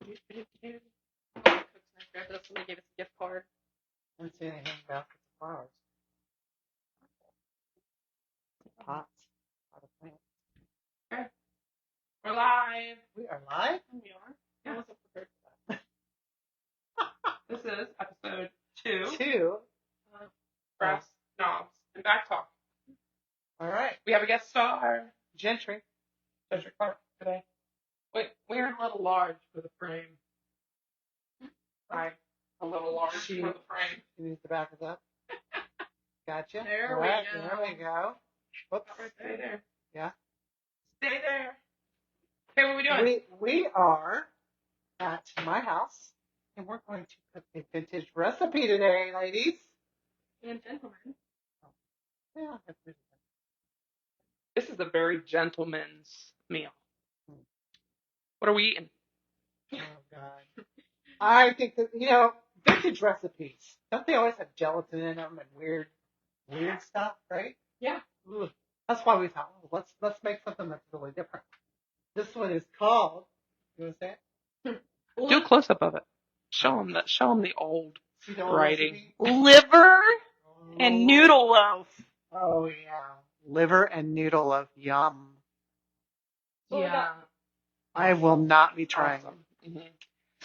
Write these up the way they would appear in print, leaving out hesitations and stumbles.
Somebody gave us a gift card. I didn't see anything about the flowers. Pots. Pot of plants. Okay. We're live. We are live? We are. I wasn't prepared for that. This is episode 2. 2. Brass knobs and back talk. All right. We have a guest star. Gentry Clark today. Wait, we're a little large for the frame. Right. A little large for the frame. She needs to back us up. Gotcha. There All right, we go. There we go. Whoops. Right, stay there. Yeah. Stay there. Okay, what are we doing? We are at my house, and we're going to cook a vintage recipe today, ladies. And gentlemen. Yeah, that's pretty good. This is a very gentleman's meal. What are we eating? Oh, God. I think that, vintage recipes, don't they always have gelatin in them and weird stuff, right? Yeah. Ugh. That's why we thought, let's make something that's really different. This one is called, you want to say it? Do a close-up of it. Show them the old writing. Liver and noodle loaf. Oh, yeah. Liver and noodle loaf. Yum. Yeah. I will not be trying them. Mm-hmm.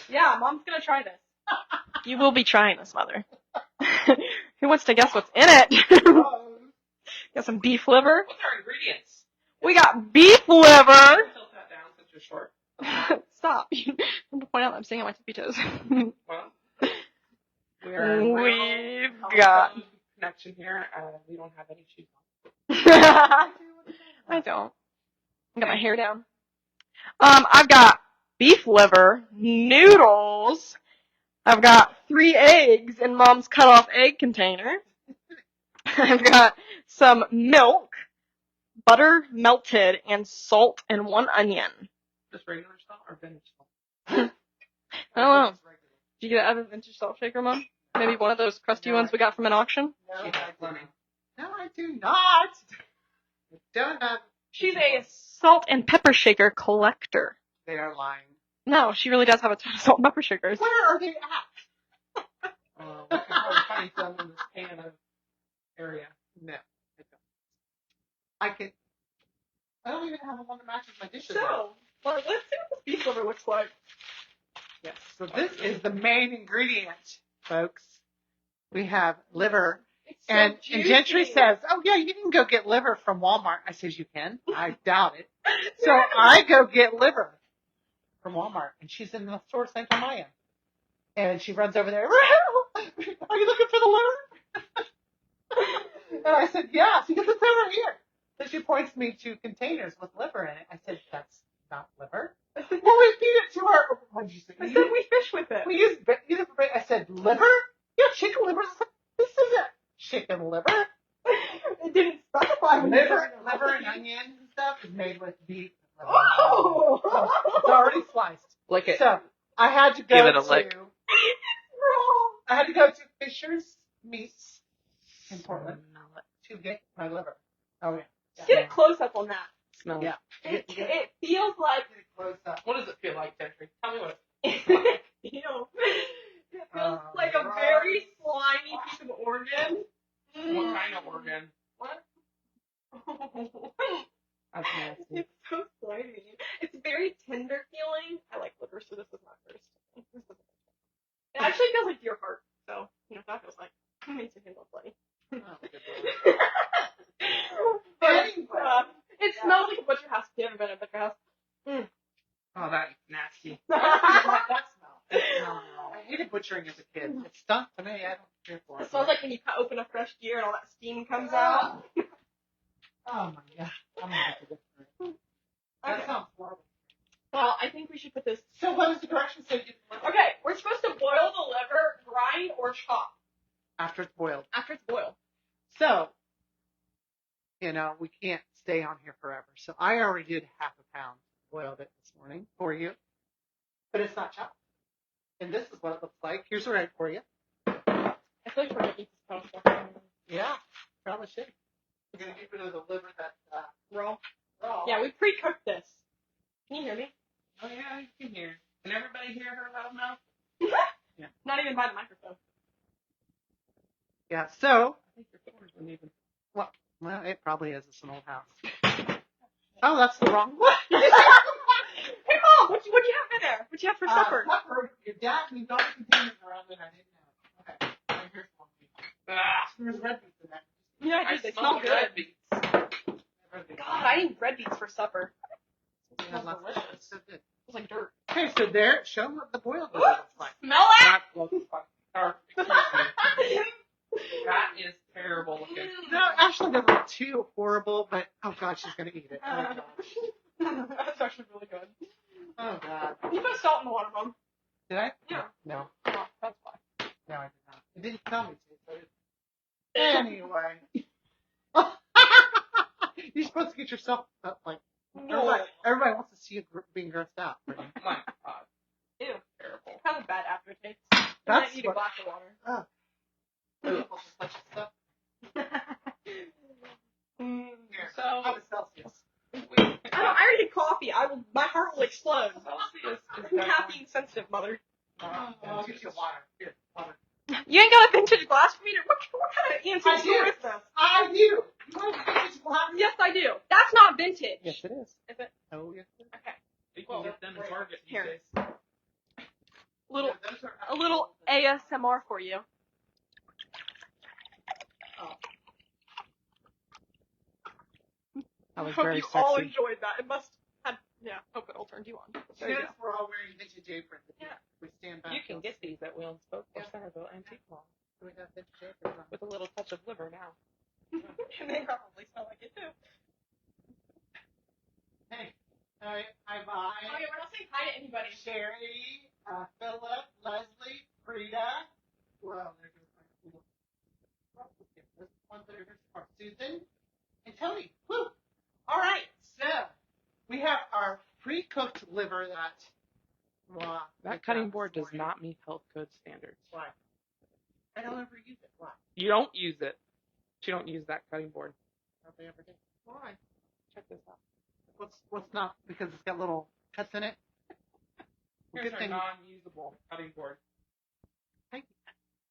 Yeah, Mom's gonna try this. You will be trying this, Mother. Who wants to guess what's in it? Got some beef liver. What's our ingredients? We got beef liver. Tilt that down since you're short. Stop. I want to point out that I'm sitting on my tippy toes. Well, We've got connection here. We don't have any shoes I don't. I got my hair down. I've got beef liver, noodles. I've got 3 eggs in Mom's cut-off egg container. I've got some milk, butter melted, and salt and 1 onion. Just regular salt or vintage salt? I don't know. Did you get it out of a vintage salt shaker, Mom? Maybe one of those crusty ones we got from an auction? No, She has plenty. No, I do not. I don't have. She's a salt and pepper shaker collector. They are lying. No, she really does have a ton of salt and pepper shakers. Where are they at? We can probably find some in this can of area. No, I don't. I don't even have one that matches my dishes. So, well, let's see what this beef liver looks like. Yes. So this is the main ingredient, folks. We have liver. And Gentry says, oh, yeah, you can go get liver from Walmart. I says, you can? I doubt it. So I go get liver from Walmart. And she's in the store same time I am. And she runs over there. Are you looking for the liver? And I said, yeah. She goes, it's over here. So she points me to containers with liver in it. I said, that's not liver. Well, we feed it to her. What did you say? I said we fish with it. We use it for. I said, liver? Yeah, chicken liver. This isn't chicken liver. It didn't specify. Liver and onions and stuff is made with beef. Oh! So it's already sliced. Lick it. So I had to go Give it a lick. I had to go to Fisher's Meats in Portland Smell it. to get my liver. Oh yeah. Get a close up on that. Smell Yeah. It feels like. Get it close up. What does it feel like, Gentry? Tell me what It feels like a very slimy piece of organ. What kind of organ? What? That's nasty. It's so slimy. It's very tender feeling. I like liver, so this is my first. It actually feels like your heart. So, that feels like. It makes your hand lovely. But it smells like a butcher house. If you ever been to a butcher house? Oh, that's nasty. That smell. I hated butchering as a kid. It stunk to me. I don't care for it. It smells like when you open a fresh deer and all that steam comes out. Oh my god. I'm gonna have to get through it. That Okay. sounds horrible. Well, I think we should put this. So what was the direction? So Okay, we're supposed to boil the liver, grind, or chop after it's boiled. after it's boiled. So, we can't stay on here forever. So I already did half a pound. Boiled it this morning for you. But it's not chopped. And this is what it looks like. Here's what I for you. I feel like we're going to eat this pasta. Yeah, probably should. We're going to get rid of the liver that's Raw. raw. Yeah, we pre-cooked this. Can you hear me? Oh, yeah, you can hear. Can everybody anybody hear her loud mouth? Yeah. Not even by the microphone. Yeah. So, I think your floors wouldn't even. well, it probably is. It's an old house. Oh, that's the wrong one. Hey, Mom, what'd you have in there? What'd you have for supper? Supper. Your dad moved all the containers around and I didn't know. Okay. Here's one. There's red beets in that. Yeah, I did. They smell good. red beets. God, I ate red beets for supper. It smells delicious. So good. It was like dirt. Okay, so there, show them what the boiled liver looks like. Smell it? That looks like. That is terrible looking. No, actually, they weren't too horrible, but oh god, she's gonna eat it. Oh god. That's actually really good. Oh god. You put salt in the water, Mom. Did I? Yeah. No. Oh, that's why. No, I did not. It didn't tell me to. So anyway. You're supposed to get yourself like. Everybody wants to see you being grossed out. Oh my god. Ew. Terrible. It has a bad aftertaste. That's I need a what- glass of water. Oh. People just touch stuff. Here, So, have a Celsius. I already did coffee. My heart will explode. Celsius is I'm definitely. caffeine sensitive, mother. I'll get you water. Here, water. You ain't got a vintage glass for me to. What kind of I antique do. store is this? I do. You want to get water? Yes, I do. That's not vintage. Yes, it is. Is it? Oh, yes, it is. Okay. You can get them in Target these Here. days. Little, Yeah, those are a little ASMR for you. That was Hope very you sexy. all enjoyed that. It must have. Yeah. Hope it all turned you on. There you Yes, go. we're all wearing vintage aprons. Yeah. We stand back. You can get these at Williams Folk or Yeah. Centerville Antique Mall We got vintage aprons on. with a little touch of liver now. And they probably smell like it too. Hey, all right, hi, Oh bye. yeah, we're not saying hi to anybody. Sherry, Philip, Leslie, Frida. Well, there goes my cool. This one there are Susan and Tony. Woo! All right, so we have our pre-cooked liver that. Well, That cutting board does not meet health code standards. Why? I don't ever use it. Why? You don't use it. You don't use that cutting board. Hardly ever do. Why? Check this out. What's not? Because it's got little cuts in it. Well, Here's good our thing. non-usable cutting board.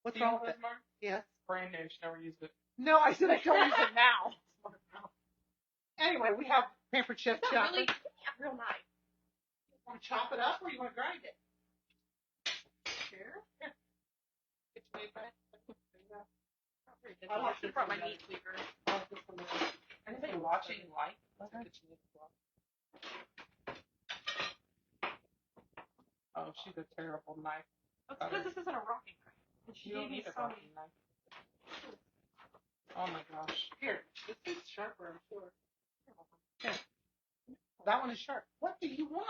What's Do you wrong want with this, it? Mark? Yes. Brand new. She never used it. No, I said I don't use it now. Anyway, we have pampered chef It's chopper. really real nice. Want to chop it up or you want to grind it? Here. Here. Get your meat back. I should have brought my meat cleaver. And say watching light. Let's get you this one. Oh, she's a terrible knife. That's because this isn't a rocking knife. And she You don't gave me need a some. rocking knife. Oh my gosh. Here. This is sharper, I'm sure. Here. That one is sharp. What do you want?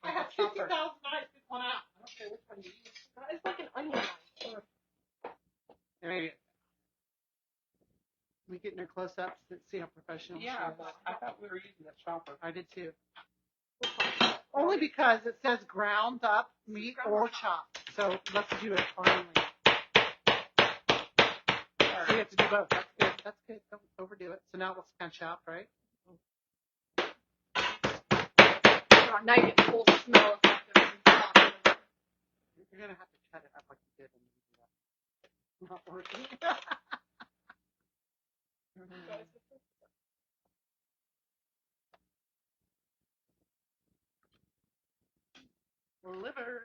I have 50,000 knives. Pick one out. I don't care which one you use. It's like an onion knife. Maybe. We getting her close ups to see how professional Yeah, she is. but I thought we were using the chopper. I did too. Only because it says ground up meat or chopped. So let's do it finally. So you have to do both. That's good. That's good. Don't overdo it. So now it's kind of chopped, right? Oh, now you get the full smell effect of it. You're gonna have to cut it up like you did when you do that. Not working. Liver.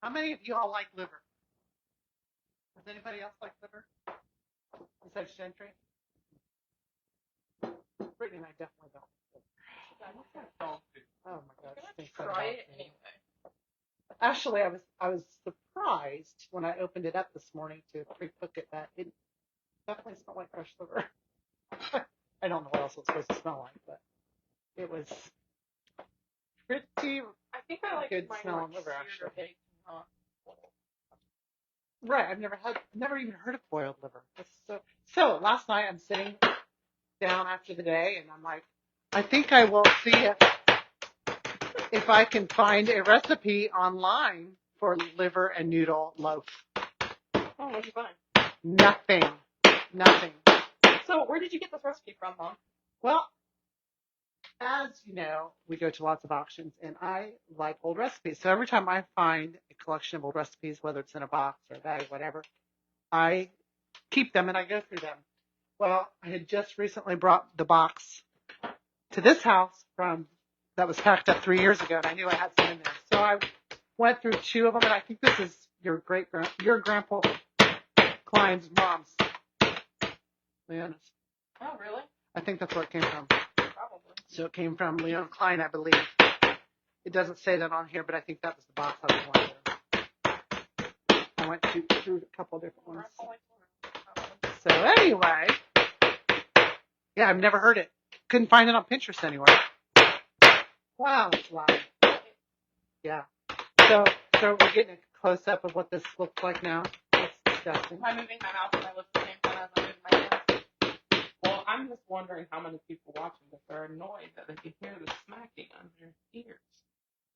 How many of you all like liver? Does anybody else like liver? Besides Gentry? Brittany and I definitely don't. Oh my god, it stinks like Try dog it food. anyway. Actually, I was surprised when I opened it up this morning to pre-cook it that it definitely smelled like fresh liver. I don't know what else it was supposed to smell like, but it was pretty I think I like good mine smelling like liver, seared actually. or baked, not right. I've never even heard of boiled liver. So last night I'm sitting down after the day and I'm like, I think I will see if I can find a recipe online for liver and noodle loaf. Oh, what'd you find? Nothing. So, where did you get this recipe from, Mom? Well, as you know, we go to lots of auctions, and I like old recipes. So every time I find a collection of old recipes, whether it's in a box or a bag, whatever, I keep them and I go through them. Well, I had just recently brought the box to this house that was packed up 3 years ago, and I knew I had some in there. So I went through 2 of them, and I think this is your grandpa Klein's mom's. Leona's. Oh, really? I think that's where it came from. Probably. So it came from Leon Klein, I believe. It doesn't say that on here, but I think that was the box I was going through. I went through a couple different ones. So anyway, yeah, I've never heard it. Couldn't find it on Pinterest anywhere. Wow, that's loud. Yeah. So we're getting a close up of what this looks like now. It's disgusting. I'm moving my mouth and I lift the same time as I'm moving my hands. Well, I'm just wondering how many people watching this are annoyed that they can hear the smacking on their ears.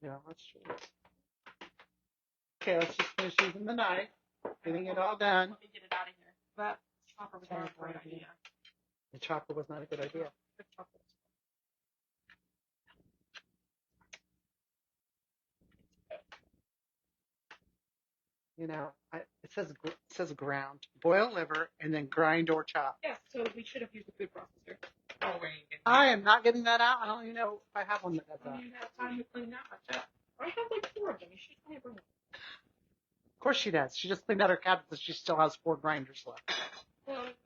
Yeah, that's true. Okay, let's just finish using the knife. Getting it all done. Let me get it out of here. That chopper was not a great idea. The chopper was not a good idea. The chopper. You know, it says ground, boil liver, and then grind or chop. Yeah, so we should have used a food processor. Oh, wait. I am not getting that out. I don't even know if I have one that does that. You have time to clean that much up. I have like 4 of them. You should probably bring them. Of course she does. She just cleaned out her cabinet, but she still has 4 grinders left.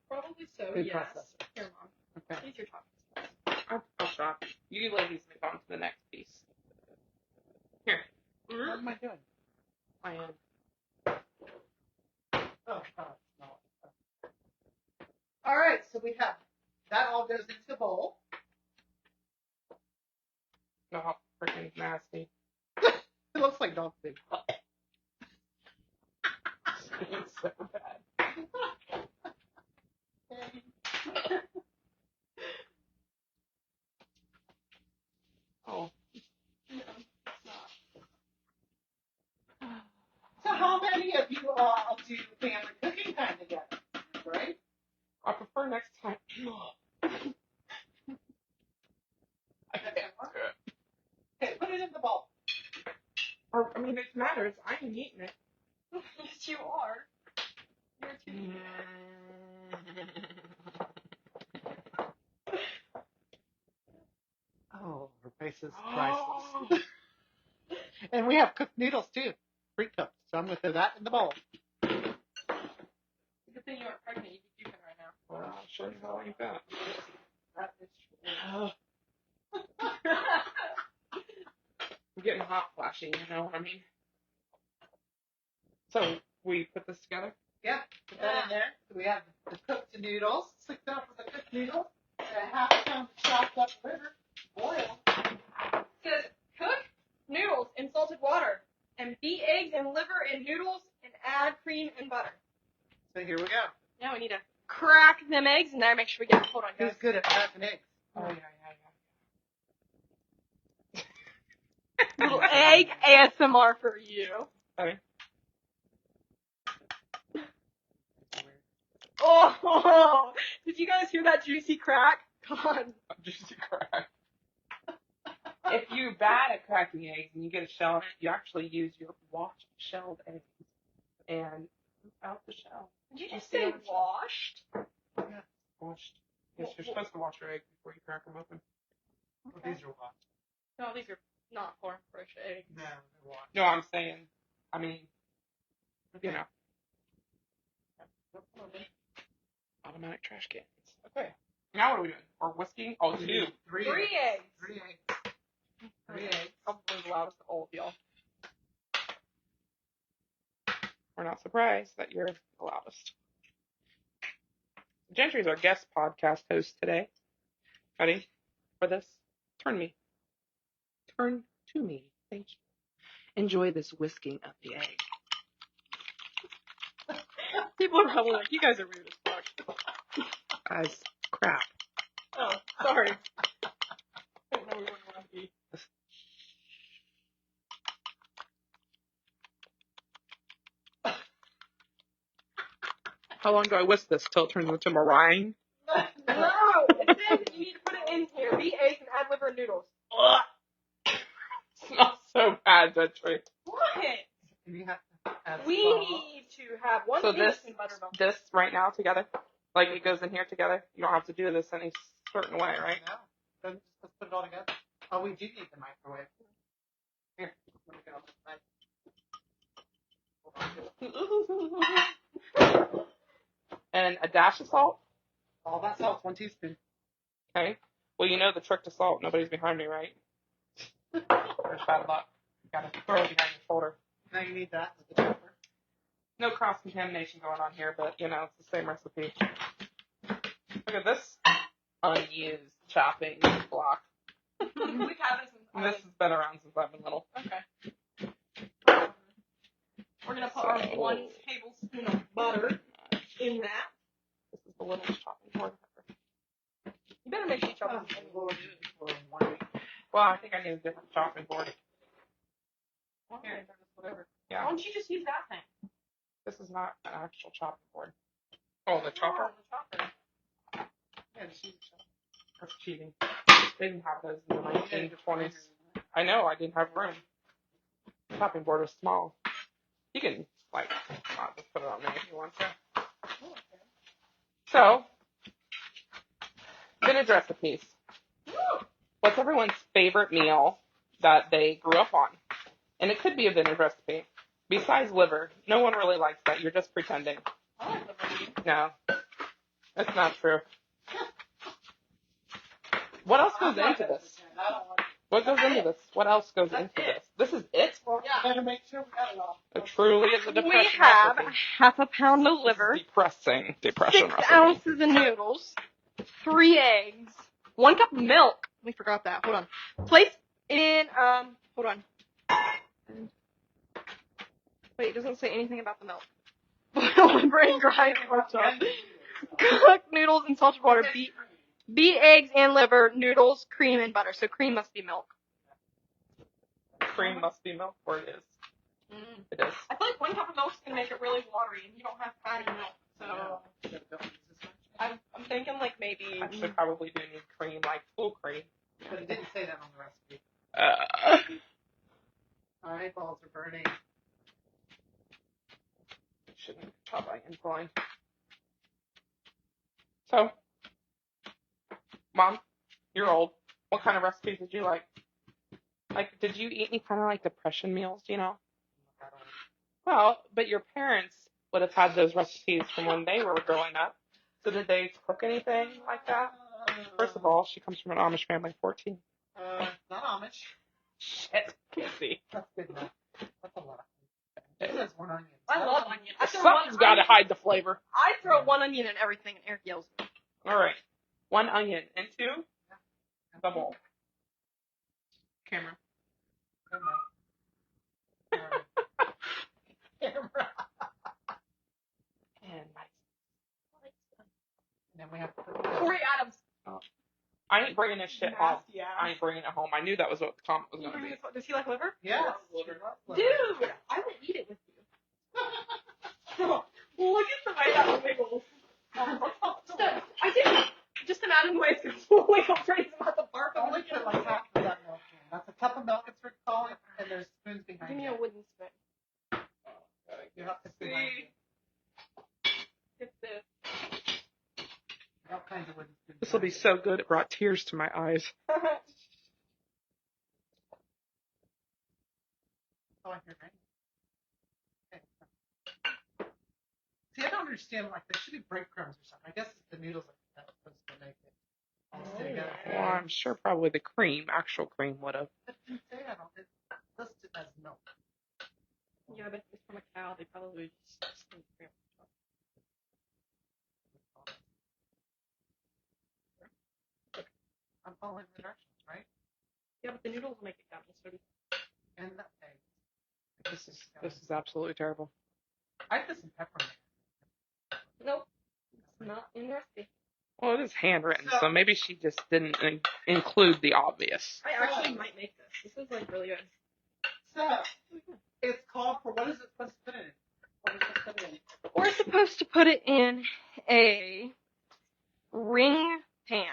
Probably so, Food yes. processor. Here, Mom. Okay. Use your choppers. I'll stop. You ladies move on to the next piece. Here. What am I doing? I am. Oh, no. All right, so we have that all goes into the bowl. Oh, freaking nasty. It looks like dog food. It's so bad. Oh. So how many of you all do family cooking time together? Right? I prefer next time. I can't do it. Okay, put it in the bowl. Or, I mean, it matters. I ain't eating it. Yes, you are. You're too Oh, her face is priceless. And we have cooked noodles too, pre-cooked. So I'm gonna throw that in the bowl. Good thing you aren't pregnant. You'd be puking right now. Well, sure as hell ain't that. That is true. I'm getting hot flashing, you know what I mean? So, we put this together? Yeah, put that in there. So we have the cooked noodles, 6 ounces of cooked noodles, and a half a pound of chopped up liver, boil. It says cook noodles in salted water and beat eggs and liver and noodles and add cream and butter. So here we go. Now we need to crack them eggs in there. Make sure we get. Hold on, guys. Who's good at cracking eggs? Oh, yeah. Little egg ASMR for you. Okay. Oh, did you guys hear that juicy crack? Come on. Juicy crack. If you're bad at cracking eggs and you get a shell in it, you actually use your washed shelled eggs and poop out the shell. Did you just say washed? Yeah, washed. Yes, you're supposed to wash your eggs before you crack them open. Well, these are washed. No, these are not farm fresh eggs. No, they're washed. No, I'm saying, I mean, you know, automatic trash cans. Okay. Now what are we doing? We're whisking? Oh, 2. 3 Three eggs. 3 eggs. 3 eggs. Probably the loudest of all of y'all. We're not surprised that you're the loudest. Gentry is our guest podcast host today. Ready for this? Turn to me. Thank you. Enjoy this whisking of the egg. People are probably like, you guys are rude as fuck. Guys, crap. Oh, sorry. I didn't know we weren't allowed to be. How long do I whisk this till it turns into meringue? No! Then you need to put it in here. Beat eggs and add liver and noodles. Ugh. Smells so bad, Gentry. What? You have to add We salt. need to have one So this, tablespoon buttermilk. this right now together, like it goes in here together. You don't have to do this any certain way, right? No. Then just let's put it all together. Oh, we do need the microwave. Here. Let me go. And a dash of salt. All that salt, 1 teaspoon. Okay. Well, you know the trick to salt. Nobody's behind me, right? There's bad luck. Gotta throw it behind your shoulder. Now you need that with the pepper. No cross contamination going on here, but you know it's the same recipe. Look at this unused chopping block. We've had this in This has been around since I've been little. Okay. We're going to put our 1 tablespoon of butter in that. This is the little chopping board. You better make sure you chop this. Well, I think I need a different chopping board. Here, whatever. Yeah. Why don't you just use that thing? This is not an actual chopping board. Oh, the chopper? The chopper. Yeah, just use the chopper. That's cheating. They didn't have those in the 1920s. I know, I didn't have room. The chopping board is small. You can, like, not just put it on there if you want to. So, vintage recipes. What's everyone's favorite meal that they grew up on? And it could be a vintage recipe. Besides liver, no one really likes that. You're just pretending. I like liver. No, that's not true. What else goes into this? What goes into this? What else goes into this? This is it? Better make sure we got it all. It truly is a depression We have recipe. half a pound of liver, Depressing depression 6 recipe. ounces of noodles, 3 eggs, 1 cup of milk. We forgot that. Hold on. Place in, hold on. Wait, it doesn't say anything about the milk. Boil liver and grind pork up. Cook noodles in salted water. Beat eggs and liver, noodles, cream, and butter. So cream must be milk. Cream must be milk, or it is. It is. I feel like 1 cup of milk is going to make it really watery, and you don't have fatty milk. So I'm thinking like maybe. Actually, probably do need cream, like full cream. But it didn't say that on the recipe. Our eyeballs are burning. Shouldn't chop onions blind. So, Mom, you're old. What kind of recipes did you like? Like, did you eat any kind of like depression meals, you know? Well, but your parents would have had those recipes from when they were growing up. So did they cook anything like that? First of all, she comes from an Amish family of 14. Not Amish. Shit, Kissy. That's good enough. That's a lot. It says 1 onion. I love onion. I throw Something's got to hide the flavor. I throw 1 onion in everything, and Eric yells at me. All right. 1 onion into the bowl. Camera. Camera. And And then we have to put Corey Adams. I ain't bringing this shit home. Nasty ass. I ain't bringing it home. I knew that was what the comment was going to be. Does he like liver? Yes. Dude, I would eat it with you. Look at the way that wiggles. I didn't. Just imagine the way it's going to wiggle crazy about the bark of Only the put like half of that milk in. That's a cup of milk, it's recalling, and there's spoons behind Give me it. a wooden spoon. You have to see. Get this. All kinds of wooden spoons. This will be so good. It brought tears to my eyes. Oh, I hear it. Okay. See, I don't understand. Like, there should be breadcrumbs or something. I guess it's the noodles that's supposed to make it all stay together. Well, I'm sure probably the cream, actual cream, would have. But you say I don't. It's listed as milk. Yeah, but if it's from a cow, they probably just cream. I'm following the directions, right? Yeah, but the noodles will make it gummy, so And the eggs. This is absolutely terrible. I put some pepper in it. nope. It's not in the recipe. Well, it is handwritten, so maybe she just didn't include the obvious. I actually might make this. This is like really good. So, it's called for what is it supposed to put in it? What is it supposed to put in? We're supposed to put it in a ring pan.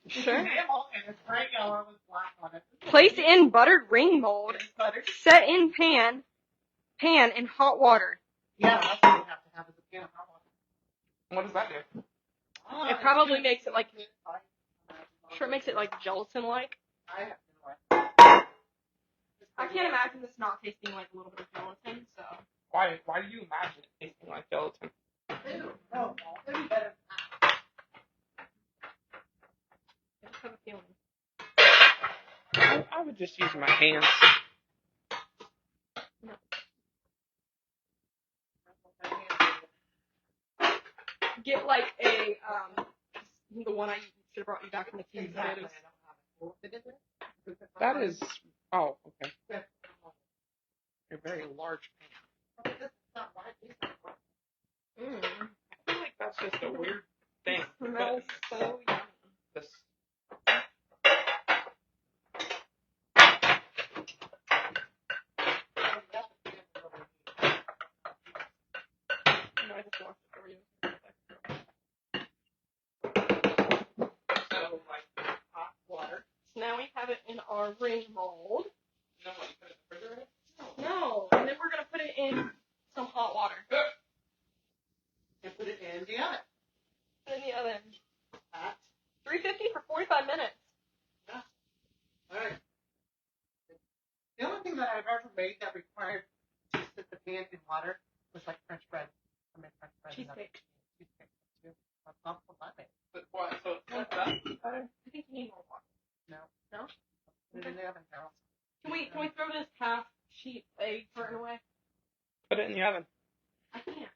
Sure. Enamel, and it's bright yellow with black on it. Place in buttered ring mold. It's buttered. Set in pan in hot water. Yeah, that's what you have to have is a pan of hot water. What does that do? It probably makes it like, sure, it makes it like gelatin-like. I have no idea. I can't imagine this not tasting like a little bit of gelatin, so. Why do you imagine it tasting like gelatin? Ew, no, it'd be better. I just have a feeling. I would just use my hands. Get like a, the one I should have brought you back from the King Exactly. potatoes. That is, oh, okay. A very large pan. I feel like that's just a weird thing. Smells but so yummy. this, No, I just washed it for you. so like hot water. So now we have it in our ring mold. You know what you put in the refrigerator? No, and then we're gonna put it in some hot water. And put it in the oven. Put it in the oven. At 350 for 45 minutes. all right. The only thing that I've ever made that required to sit the pan in water was like French bread. I made French bread. Cheesecake. Cheesecake too. That's not what I made. But what? So it's set up. I think you need more water. No. No? Put it in the oven, Carol. Can we throw this half sheet egg carton away? Put it in the oven. I can't.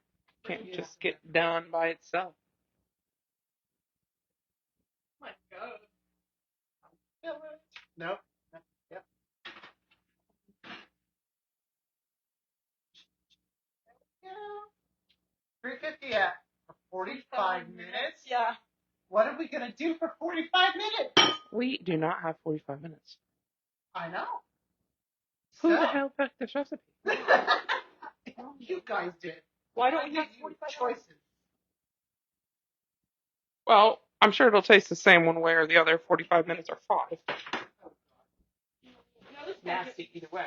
Can't just get done by itself. Oh my God. Nope. Yep. 350 at for 45 minutes. Yeah. What are we gonna do for 45 minutes? We do not have 45 minutes. I know. Who So, the hell picked this recipe? you guys did. Why don't I we have give you 45 choices? Well, I'm sure it'll taste the same one way or the other. 45 minutes or 5. No, this Nasty either way.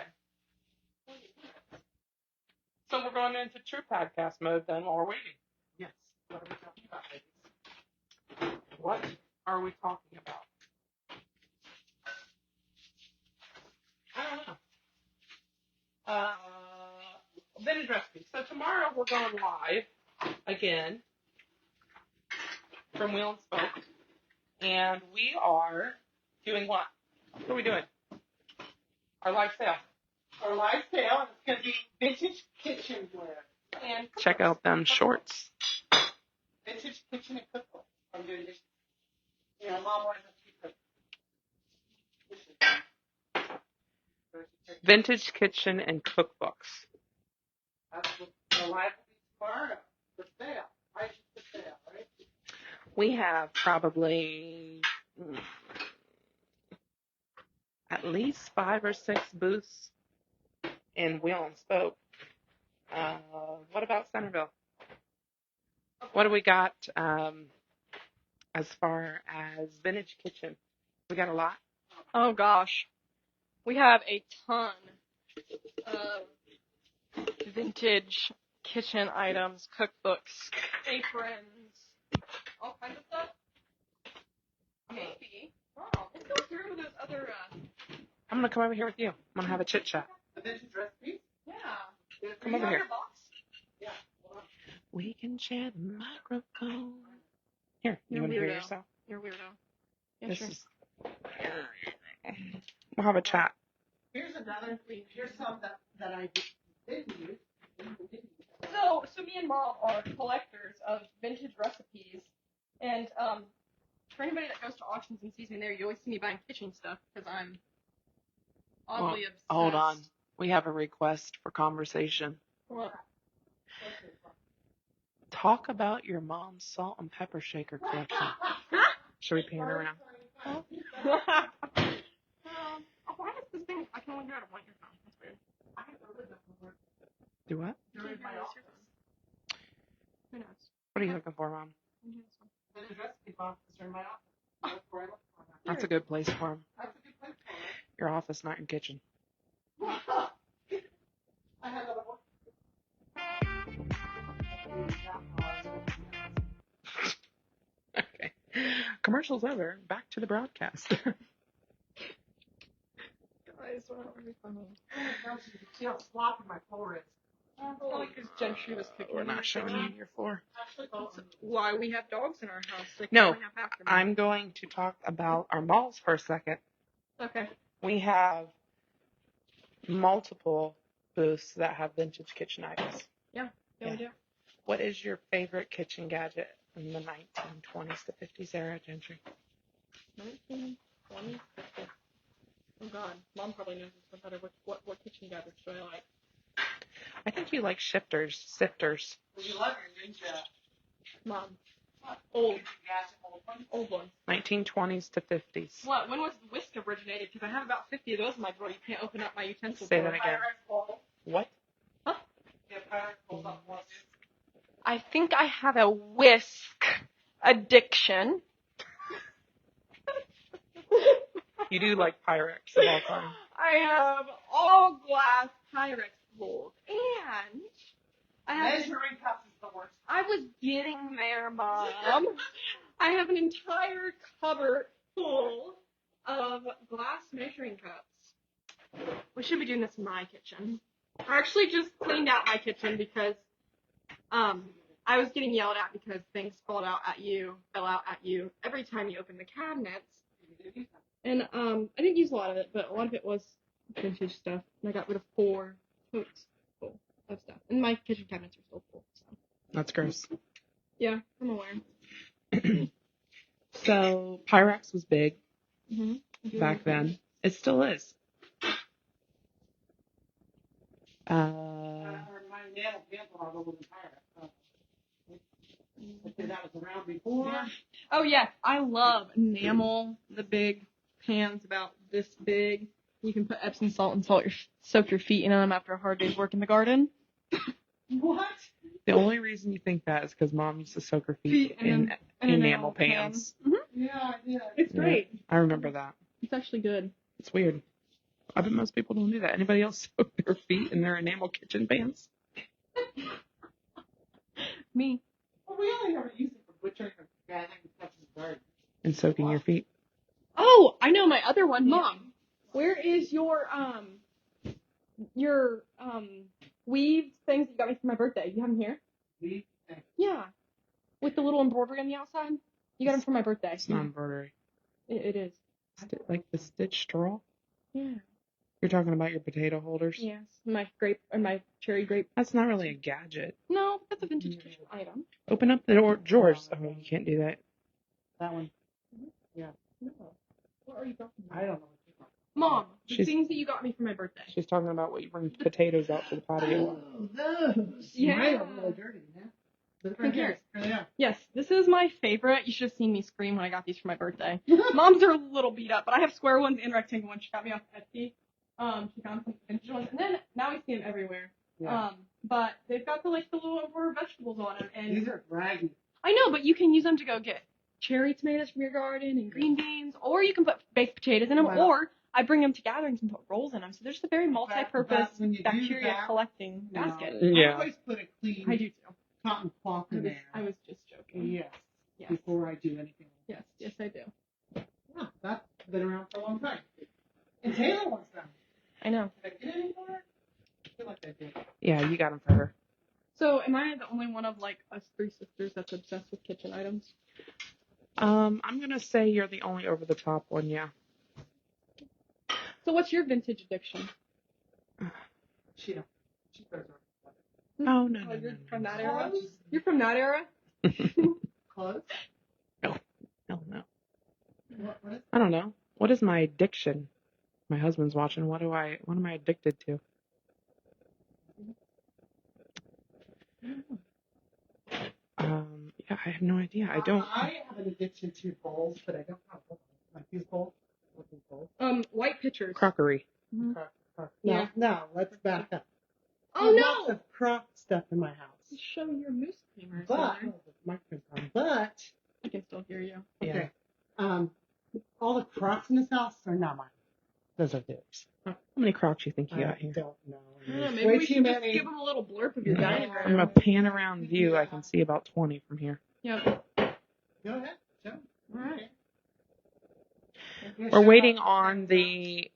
So we're going into true podcast mode then while we're waiting. Yes. What are we talking about, ladies? What are we talking about? I don't know. Vintage recipes. So tomorrow we're going live again from Wheel and Spoke. And we are doing what? What are we doing? Our live sale. Our live sale is going to be vintage kitchenware. And Check out them shorts. Vintage kitchen and cookbook. I'm doing this. You know, Mom wanted us to cook. Vintage kitchen and cookbooks. That's what the live will be tomorrow for sale. I should for sale, right? We have probably at least 5 or 6 booths in Wheel and Spoke. What about Centerville? What do we got as far as vintage kitchen? We got a lot. oh gosh, we have a ton of vintage kitchen items, cookbooks, aprons, all kinds of stuff. Maybe. Wow, let's go through those other. I'm gonna come over here with you. I'm gonna have a chit chat. The vintage recipes? Yeah. Come over here. Box? Yeah. Hold on. We can share the microphone. Here, you You're want to hear weirdo. yourself? You're weirdo. Yeah, This sure. is. We'll have a chat. Here's another. Here's some that I didn't use. So me and Mom are collectors of vintage recipes, and for anybody that goes to auctions and sees me there, you always see me buying kitchen stuff because I'm oddly obsessed. Hold on. We have a request for conversation. What? Talk about your mom's salt and pepper shaker collection. Should we pan around? Why is this thing? I can only hear it at one earphone. That's weird. Do what? Who knows? What are you looking for, Mom? Vintage recipe box is in my office. That's where I look for them. That's a good place for them. That's a good place for them. Your office, not your kitchen. I had other work. Okay. Commercial's over. Back to the broadcast. Guys, why don't we funny? See how sloppy my floor is. Probably because Gentry was cooking. We're not showing you your floor. That's why we have dogs in our house. They can No, only have half their I'm going to talk about our malls for a second. Okay. We have multiple booths that have vintage kitchen items. Yeah, we do. What is your favorite kitchen gadget in the 1920s to 50s era, Gentry? 19, 20, 50. Oh God, Mom probably knows this one better. What kitchen gadgets do I like? I think you like sifters. Well, you love your ninja. Mom. Old Gas old one. Old ones. 1920s to 50s. What? When was the whisk originated? Because I have about 50 of those in my drawer. You can't open up my utensil Say drawer. that again. What? Huh? Yeah, Pyrex bowls on one. I think I have a whisk addiction. You do like Pyrex of all time. I have all glass Pyrex bowls, and I have. Measuring cups is the worst. I was getting there, Mom. I have an entire cupboard full of glass measuring cups. We should be doing this in my kitchen. I actually just cleaned out my kitchen because I was getting yelled at because things fell out at you every time you open the cabinets. And I didn't use a lot of it, but a lot of it was vintage stuff. And I got rid of 4 totes full of stuff. And my kitchen cabinets are still full. So. That's gross. Yeah, I'm aware. So Pyrex was big back Mm-hmm. then. It still is. My enamel pants are all over the Pyrex. I say that was around before. Yeah. Oh yes, I love enamel. The big pans about this big. You can put Epsom salt and soak your feet in them after a hard day's work in the garden. What? The only reason you think that is because Mom used to soak her feet in An enamel pans. Mm-hmm. Yeah, I did. It's great. I remember that. It's actually good. It's weird. I bet most people don't do that. Anybody else soak their feet in their enamel kitchen pans? Me. Well, we only ever use it for butchering or gathering stuff in the garden. And soaking your feet? Oh, I know my other one, Mom. Where is your weave things that you got me for my birthday? You have them here? Weave? Yeah. With the little embroidery on the outside? You got them for my birthday. It's not embroidery. It is. Like the stitch straw? Yeah. You're talking about your potato holders? Yes. My cherry grape. That's not really a gadget. No, that's a vintage kitchen item. Open up the drawers. Oh, you can't do that. That one. No. What are you talking about? I don't know what you're talking Mom, the She's- things that you got me for my birthday. She's talking about what you bring potatoes out to the patio. about. Those. Yeah. Mine are really dirty, yeah. Look right here. Yeah. Yes, this is my favorite. You should have seen me scream when I got these for my birthday. Mom's are a little beat up, but I have square ones and rectangle ones. She got me off Etsy. She found some vintage ones, and then now we see them everywhere. Yeah. But they've got the little embroidered vegetables on them, and These are raggy. I know, but you can use them to go get cherry tomatoes from your garden and green beans, or you can put baked potatoes in them, Wow. or I bring them to gatherings and put rolls in them. So there's a very multi-purpose But when you do bacteria that, collecting No. basket. Yeah. I always put a clean I do too. cotton cloth in there. I was just joking. Yes. Yes. Before I do anything. Yes, I do. Yeah, that's been around for a long time. And Taylor wants them. I know. Did I get any more? I feel like I did. Yeah, you got them for her. So am I the only one of like us 3 sisters that's obsessed with kitchen items? I'm gonna say you're the only over the top one, yeah. So what's your vintage addiction? She throws her Oh, no, Oh, no, you're no, from no. that era? You're from that era? clothes. No. What is I don't know. What is my addiction? My husband's watching. What am I addicted to? Yeah, I have no idea. I don't. I have an addiction to bowls, but I don't have bowls. Like these bowls. What are these bowls? White pitchers. Crockery. Mhm. No, no, let's back up. Oh Lots no! of crock stuff in my house. Show your moose creamers. But, Mother. microphone's on, but, I can still hear you. Yeah. okay, all the Crocs in this house are not mine. Those are theirs. How many Crocs you think you got I here? don't know. Yeah, There's maybe way we too should just many. give them a little blurb of your dining From a room. pan-around view, I can see about 20 from here. Yeah. Go ahead. Show. All right. We're waiting on the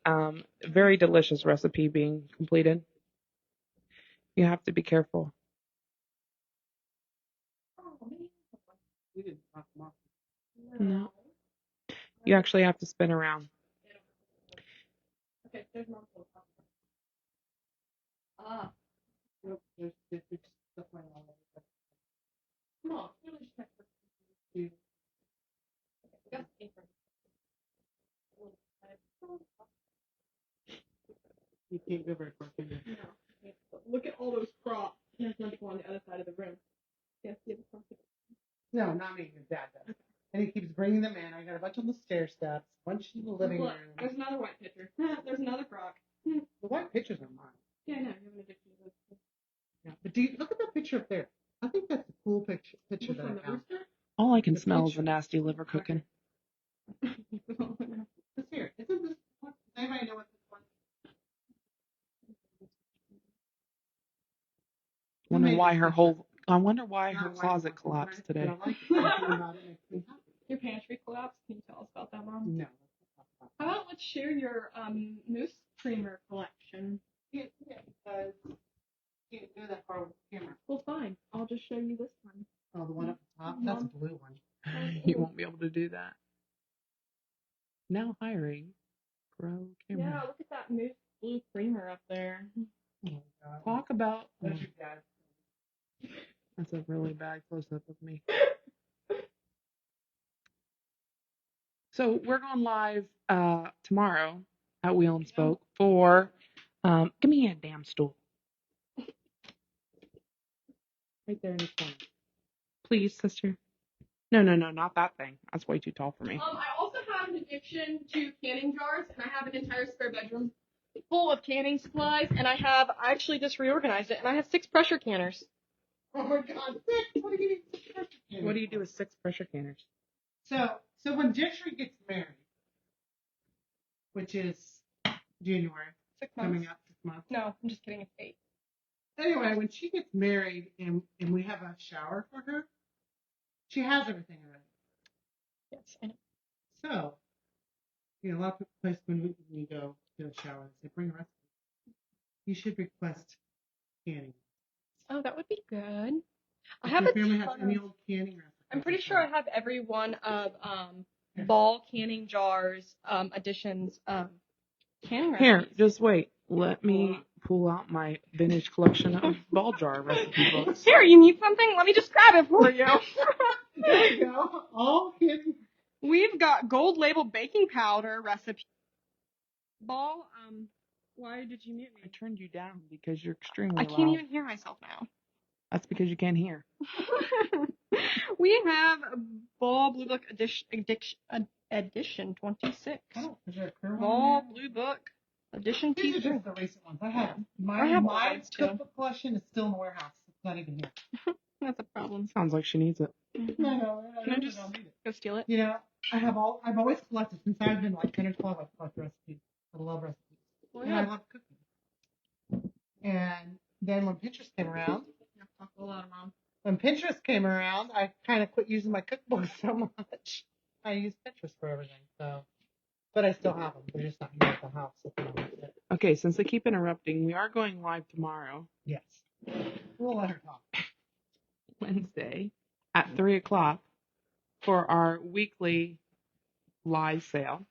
very delicious recipe being completed. You have to be careful. We didn't talk more. No. You actually have to spin around. Okay, there's more. Ah, Nope, there's stuff like all over. come on. Really just check for You got the apron. you can't go very far, can you? No. Look at all those crops. There's another one on the other side of the room. Yeah, see the crops. No, not me. Your dad does. And he keeps bringing them in. I got a bunch on the stair steps, a bunch in the living Look, room. there's another white pitcher. There's another croc. The white pictures are mine. Yeah, I know. I'm gonna get you those. Yeah. But do you look at that picture up there? I think that's a cool picture Which that one, I the found. rooster? All I can The smell is picture. the nasty liver cooking. This here. Isn't this one? Does anybody know what this one? I wonder why her closet collapsed today. But I like it. Something about it makes me happy. Your pantry collapsed. Can you tell us about that, Mom? No. How about let's share your moose creamer collection? Can't see it because you can't do that far with the camera. Well, fine. I'll just show you this one. Oh, the one up the top? That's a blue one. You won't be able to do that. Now hiring pro Yeah, camera. look at that moose blue creamer up there. Oh my God. Talk about. That's your dad. That's a really bad close-up of me. So we're going live tomorrow at Wheel and Spoke for. Give me a damn stool. Right there in the corner. Please, sister. No, not that thing. That's way too tall for me. I also have an addiction to canning jars, and I have an entire spare bedroom full of canning supplies, and I actually just reorganized it, and I have 6 pressure canners. Oh my God, 6! What do you need 6 pressure canners? What do you do with 6 pressure canners? So when Gentry gets married, which is January, 6 months. coming up 6 months. No, I'm just kidding. It's 8. Anyway, when she gets married and we have a shower for her, she has everything already. Yes, I know. So, a lot of places when we go to a shower, they bring a recipe. You should request canning. Oh, that would be good. I If have your a family has ton any of, old canning recipes. I'm pretty sure I have every one of ball canning jars additions canning recipes. Here, just wait. Let me pull out my vintage collection of ball jar recipe books. Here, you need something? Let me just grab it for you. There you go. All canning. We've got gold label baking powder recipe. Ball, why did you mute I me? turned you down because you're extremely I loud. can't even hear myself now. That's because you can't hear. We have Ball Blue Book edition 26. Oh, is there a curve Ball on Blue Book edition there? These are T3. just the recent ones. I have I have my old ones, too. cookbook collection is still in the warehouse. It's not even here. That's a problem. Sounds like she needs it. No, Can I I just don't need it. go steal it? I've always collected since I've been like 10 or 12. I collect recipes. I love recipes. Well, And I love cooking. And then when Pinterest came around, Talk a lot, Mom. when Pinterest came around, I kind of quit using my cookbook so much. I use Pinterest for everything. So, but I still have them. They're just not here at the house at the moment. Okay, since they keep interrupting, we are going live tomorrow, Yes. We'll let her talk. Wednesday, at 3 o'clock for our weekly live sale.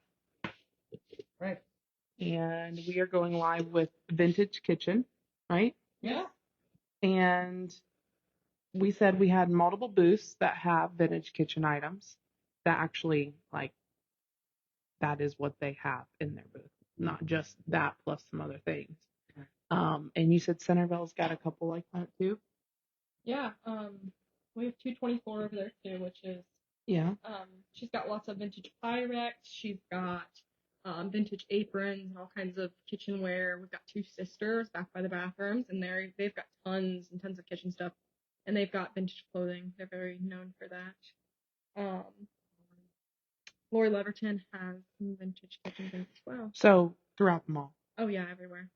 Right. And we are going live with Vintage Kitchen, right? Yeah. And we said we had multiple booths that have Vintage Kitchen items that actually, that is what they have in their booth. Not just that plus some other things. And you said Centerville's got a couple like that too? Yeah, we have 224 over there too, which is, Yeah. she's got lots of vintage Pyrex. She's got vintage aprons and all kinds of kitchenware. We've got 2 sisters back by the bathrooms, and they've got tons and tons of kitchen stuff. And they've got vintage clothing. They're very known for that. Lori Leverton has some vintage kitchen things as well. So throughout the mall. Oh yeah, everywhere.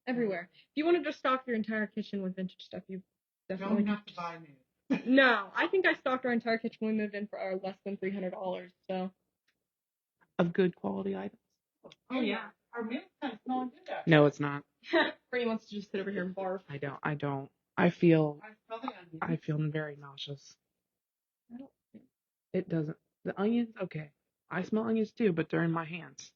Everywhere. If you wanted to stock your entire kitchen with vintage stuff, you definitely Don't have to buy new. No, I think I stocked our entire kitchen when we moved in for our less than $300. So. Of good quality items. Oh yeah. Our meal's kind of small and good. No, it's not. Brittany wants to just sit over here and barf. I don't. I feel I very nauseous. I don't think. It doesn't. The onions, okay. I smell onions too, but they're in my hands.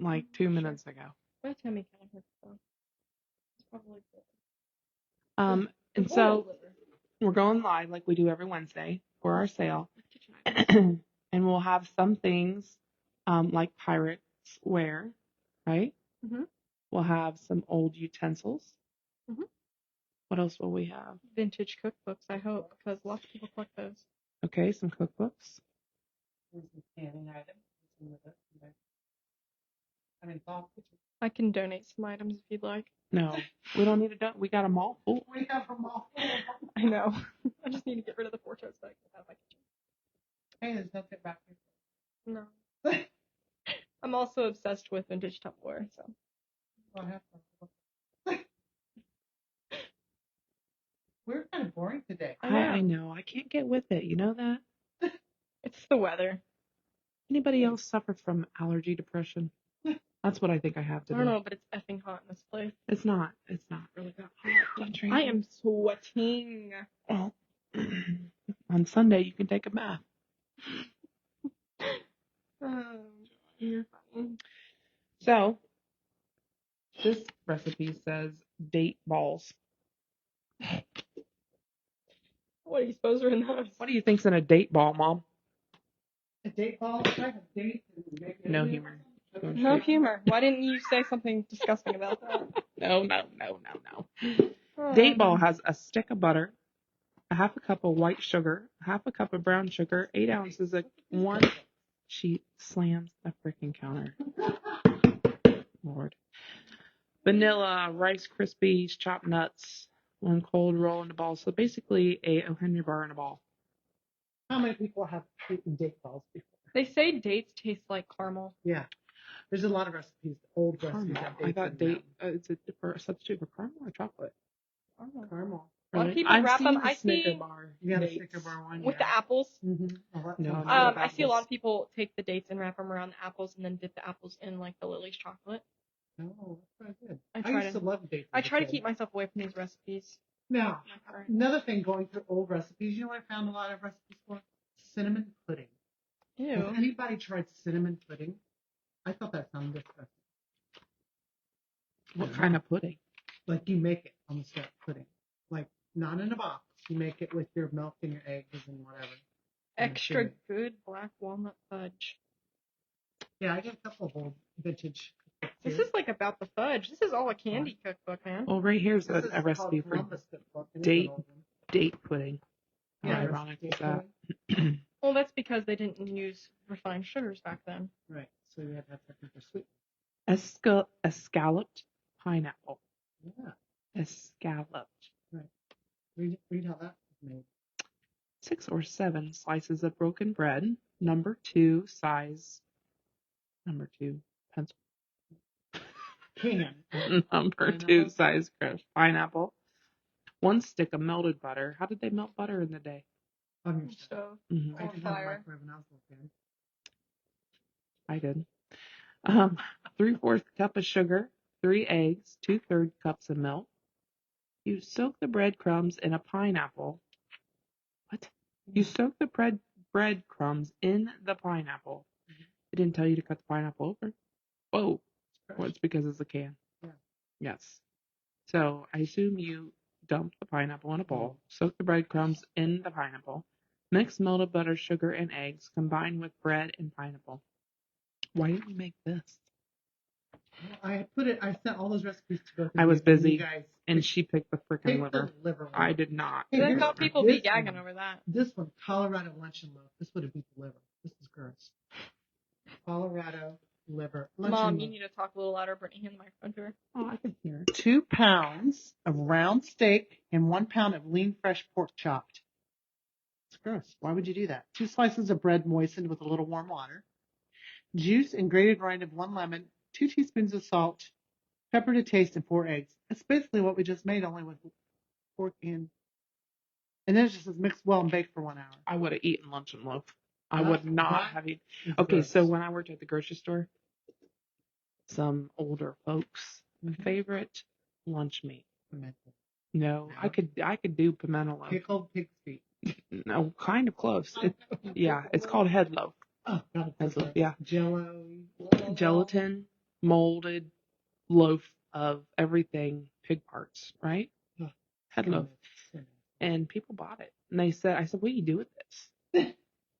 Like 2 minutes ago. My tummy kind of hurts though. It's probably good. And so we're going live like we do every Wednesday for our sale. And we'll have some things like pirates wear, right? Mm-hmm. We'll have some old utensils. Mm-hmm. What else will we have? Vintage cookbooks, I hope, because lots of people collect those. Okay, some cookbooks. canning items. I can donate some items if you'd like. No, we don't need to. We got them all full. We have them all. I know. I just need to get rid of the 4 totes that I can out of my kitchen. Hey, there's nothing back here. No. I'm also obsessed with vintage Tupperware, so. What happened? We're kind of boring today. I know. I can't get with it. You know that? It's the weather. Anybody else suffer from allergy depression? That's what I think I have I today. don't know, but it's effing hot in this place. It's not. It's not really that hot. I am sweating. Well, on Sunday you can take a bath. You're funny. So, this recipe says date balls. What are you supposed to in those? What do you think's in a date ball, Mom? A date ball, type of date. No humor. No humor. Why didn't you say something disgusting about that? No. Date ball has a stick of butter, a half a cup of white sugar, half a cup of brown sugar, 8 ounces of one. She slams the freaking counter. Lord. Vanilla, Rice Krispies, chopped nuts, one cold roll into balls. So basically a O. Henry bar in a ball. How many people have eaten date balls before? They say dates taste like caramel. Yeah. There's a lot of recipes, old recipes. Caramel. That I thought date, it's a substitute for caramel or chocolate? Caramel. A lot of people wrap them. I see bar. Yeah, the dates. Snicker bar one. with the apples. Mm-hmm. No, I see a lot of people take the dates and wrap them around the apples and then dip the apples in like the Lily's chocolate. Oh, that's very good. I used to love dates. I try to keep myself away from these recipes. Now, another thing, going through old recipes, you know what I found a lot of recipes for? Cinnamon pudding. Ew. Has anybody tried cinnamon pudding? I thought that sounded disgusting. What kind of pudding? Like you make it on the step pudding. Like not in a box. You make it with your milk and your eggs and whatever. Extra good black walnut fudge. Yeah, I got a couple of old vintage. This is like about the fudge. This is all a candy cookbook, man. Well, right here's a recipe for date pudding. How Yeah, ironic is that? Well, that's because they didn't use refined sugars back then. Right. So you had to have something for sweet. Escalloped pineapple. Yeah. Escalloped. Right. Read how that was made. 6 or 7 slices of broken bread. Number 2 size. Number 2 pencil. Can. Number 2 size crushed pineapple. 1 stick of melted butter. How did they melt butter in the day? On your stove. So, Mm-hmm. I did have a microwave when I was a kid. I did. 3/4 cup of sugar, 3 eggs, 2/3 cups of milk. You soak the breadcrumbs in a pineapple. What? You soak the breadcrumbs in the pineapple. It didn't tell you to cut the pineapple open. Whoa. Well, it's because it's a can. Yeah. Yes. So I assume you dump the pineapple in a bowl, soak the breadcrumbs in the pineapple, mix melted butter, sugar, and eggs, combine with bread and pineapple. Why didn't you make this? I sent all those recipes to both of I was you, busy, you guys and she picked the freaking picked the liver. liver one. I did not. Hey, I here's thought people this be gagging one. over that. This one, Colorado luncheon loaf. This would have beat the liver. This is gross. Colorado liver. Mom, you need to talk a little louder. Brittany, hand the microphone to her. Oh, I can hear. 2 pounds of round steak and 1 pound of lean fresh pork chopped. It's gross. Why would you do that? 2 slices of bread moistened with a little warm water. Juice and grated rind of 1 lemon. 2 teaspoons of salt. Pepper to taste and 4 eggs. That's basically what we just made, only with pork and then it just says mix well and bake for 1 hour. I would have eaten lunch and loaf. I That- would not that have eaten. is Okay, gross. so when I worked at the grocery store, some older folks' favorite lunch meat. Pimento. No, I could do pimento loaf. Pickled pig's feet. No, kind of close. Yeah, it's called head loaf. Oh, God, it's Head so loaf, good. yeah. Jello. Gelatin molded loaf of everything pig parts, right? Oh, Head loaf. And people bought it. And I said, what do you do with this?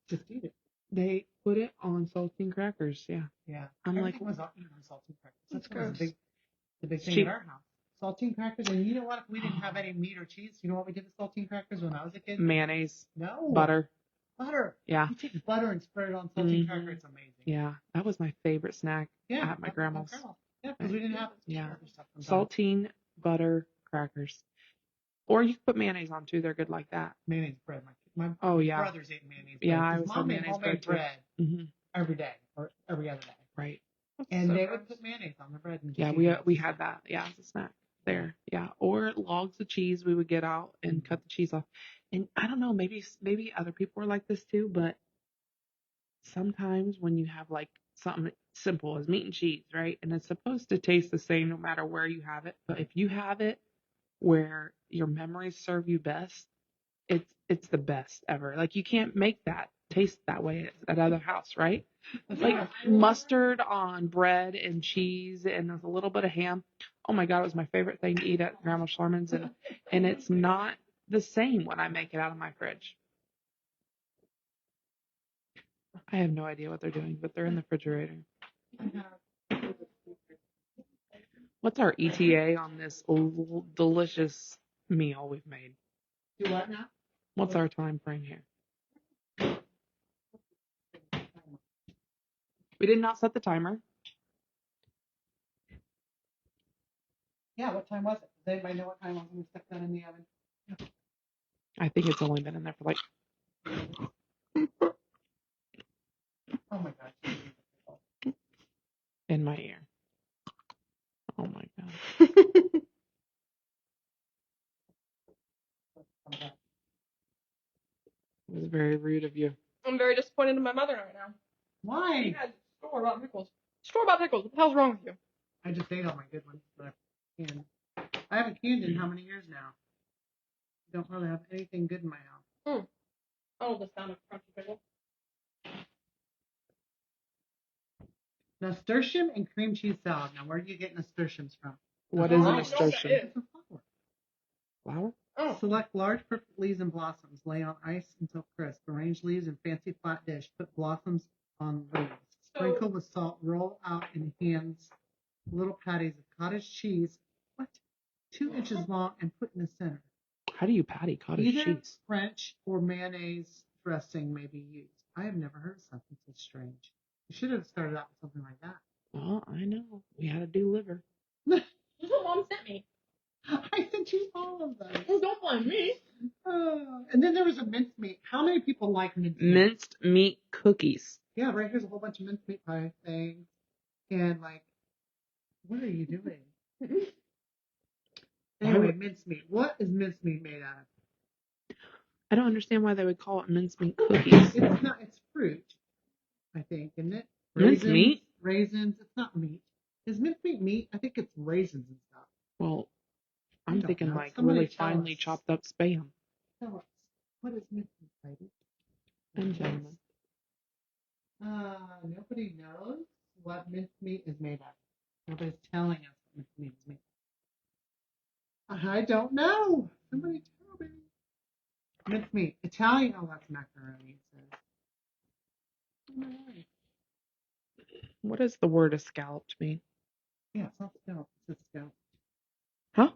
Just eat it. They put it on saltine crackers, yeah. Yeah. I'm Everything like, was on saltine crackers. That's gross. the big It's thing cheap. in our house. Saltine crackers, and you know what? If we didn't have any meat or cheese, you know what we did with saltine crackers when I was a kid? mayonnaise, No. butter. Butter. Yeah. You take butter and spread it on saltine Mhm. cracker. It's amazing. Yeah, that was my favorite snack Yeah. at my grandma's. Yeah, because we didn't have Yeah. other stuff sometimes. Saltine, butter, crackers. Or you can put mayonnaise on too. They're good like that. Mayonnaise bread. My Oh, yeah. brothers ate mayonnaise bread. Yeah, I 'cause always Mom had made mayonnaise homemade bread, too. bread hmm every day or every other day. Right. And so they gross. would put mayonnaise on the bread. And Yeah, just eat it. we had that. Yeah, as a snack there. Yeah, or logs of cheese we would get out and cut the cheese off. And I don't know, maybe other people were like this too, but sometimes when you have like something simple as meat and cheese, right? And it's supposed to taste the same no matter where you have it. But if you have it where your memories serve you best, it's the best ever. Like you can't make that taste that way at other house, right? Like mustard on bread and cheese and a little bit of ham. Oh my God, it was my favorite thing to eat at Grandma Schlarman's, and it's not the same when I make it out of my fridge. I have no idea what they're doing, but they're in the refrigerator. What's our ETA on this delicious meal we've made? Do what now? What's our time frame here? We did not set the timer. Yeah, what time was it? Does anybody know what time I was going to stick that in the oven? I think it's only been in there for like, Oh my gosh. in my ear. Oh my God. It was very rude of you. I'm very disappointed in my mother right now. She Why? had store-bought pickles. Store-bought pickles. What the hell's wrong with you? I just ate all my good ones, but I canned. I haven't canned in how many years now? Don't really have anything good in my house. Oh, the sound of crunchy pickle. Nasturtium and cream cheese salad. Now, where do you get nasturtiums from? What I is don't a know what that nasturtium? is. It's a flower. Flour? Oh. Select large purple leaves and blossoms. Lay on ice until crisp. Arrange leaves in fancy flat dish. Put blossoms on leaves. Sprinkle with salt. Roll out in hands little patties of cottage cheese. What? 2 inches long and put in the center. How do you patty cottage Either cheese? French or mayonnaise dressing may be used. I have never heard of something so strange. You should have started out with something like that. Well, I know. We had to do liver. This is what Mom sent me. I sent you all of those. Oh, don't blame me. And then there was a mincemeat. How many people like mincemeat? Minced meat cookies. Yeah, right here's a whole bunch of mincemeat pie things. And like, what are you doing? Anyway, mincemeat. What is mincemeat made out of? I don't understand why they would call it mincemeat cookies. It's not. It's fruit, I think, isn't it? Mincemeat? Raisins. It's not meat. Is mincemeat meat? I think it's raisins and stuff. Well, I I'm don't thinking know. like Somebody really tell finely us. chopped up spam. Tell us, what is mincemeat, lady? And gentlemen. Nobody knows what mincemeat is made of. Nobody's telling us what mincemeat is made of. I don't know. Somebody tell me. Mincemeat. Italian. Oh, that's macaroni, it says. What does the word escalloped mean? Yeah, it's not scallop. It's a scallop. Huh?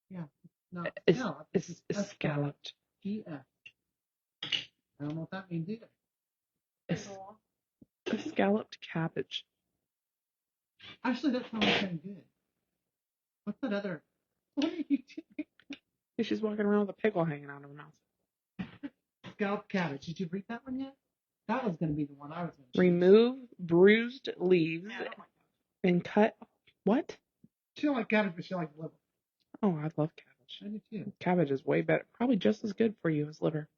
Yeah, it's not It's, scallop. it's escalloped. E-F. I don't know what that means either. Escalloped cabbage. Actually, that sounds kind of good. What's that other? What are you doing? She's walking around with a pickle hanging out of her mouth. scalloped cabbage. Did you read that one yet? That was going to be the one I was going to choose. Remove bruised leaves and cut. What? She don't like cabbage, but she likes liver. Oh, I love cabbage. I do too. Cabbage is way better. Probably just as good for you as liver.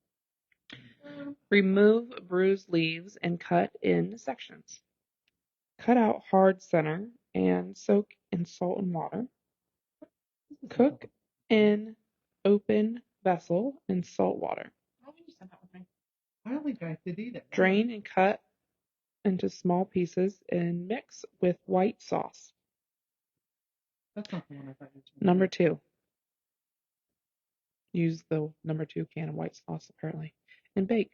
Remove bruised leaves and cut in sections. Cut out hard center and soak in salt and water. Cook in open vessel in salt water. I don't think I did either. Drain and cut into small pieces and mix with white sauce. That's not the one I thought you were Number 2. Use the number 2 can of white sauce, apparently. And bake.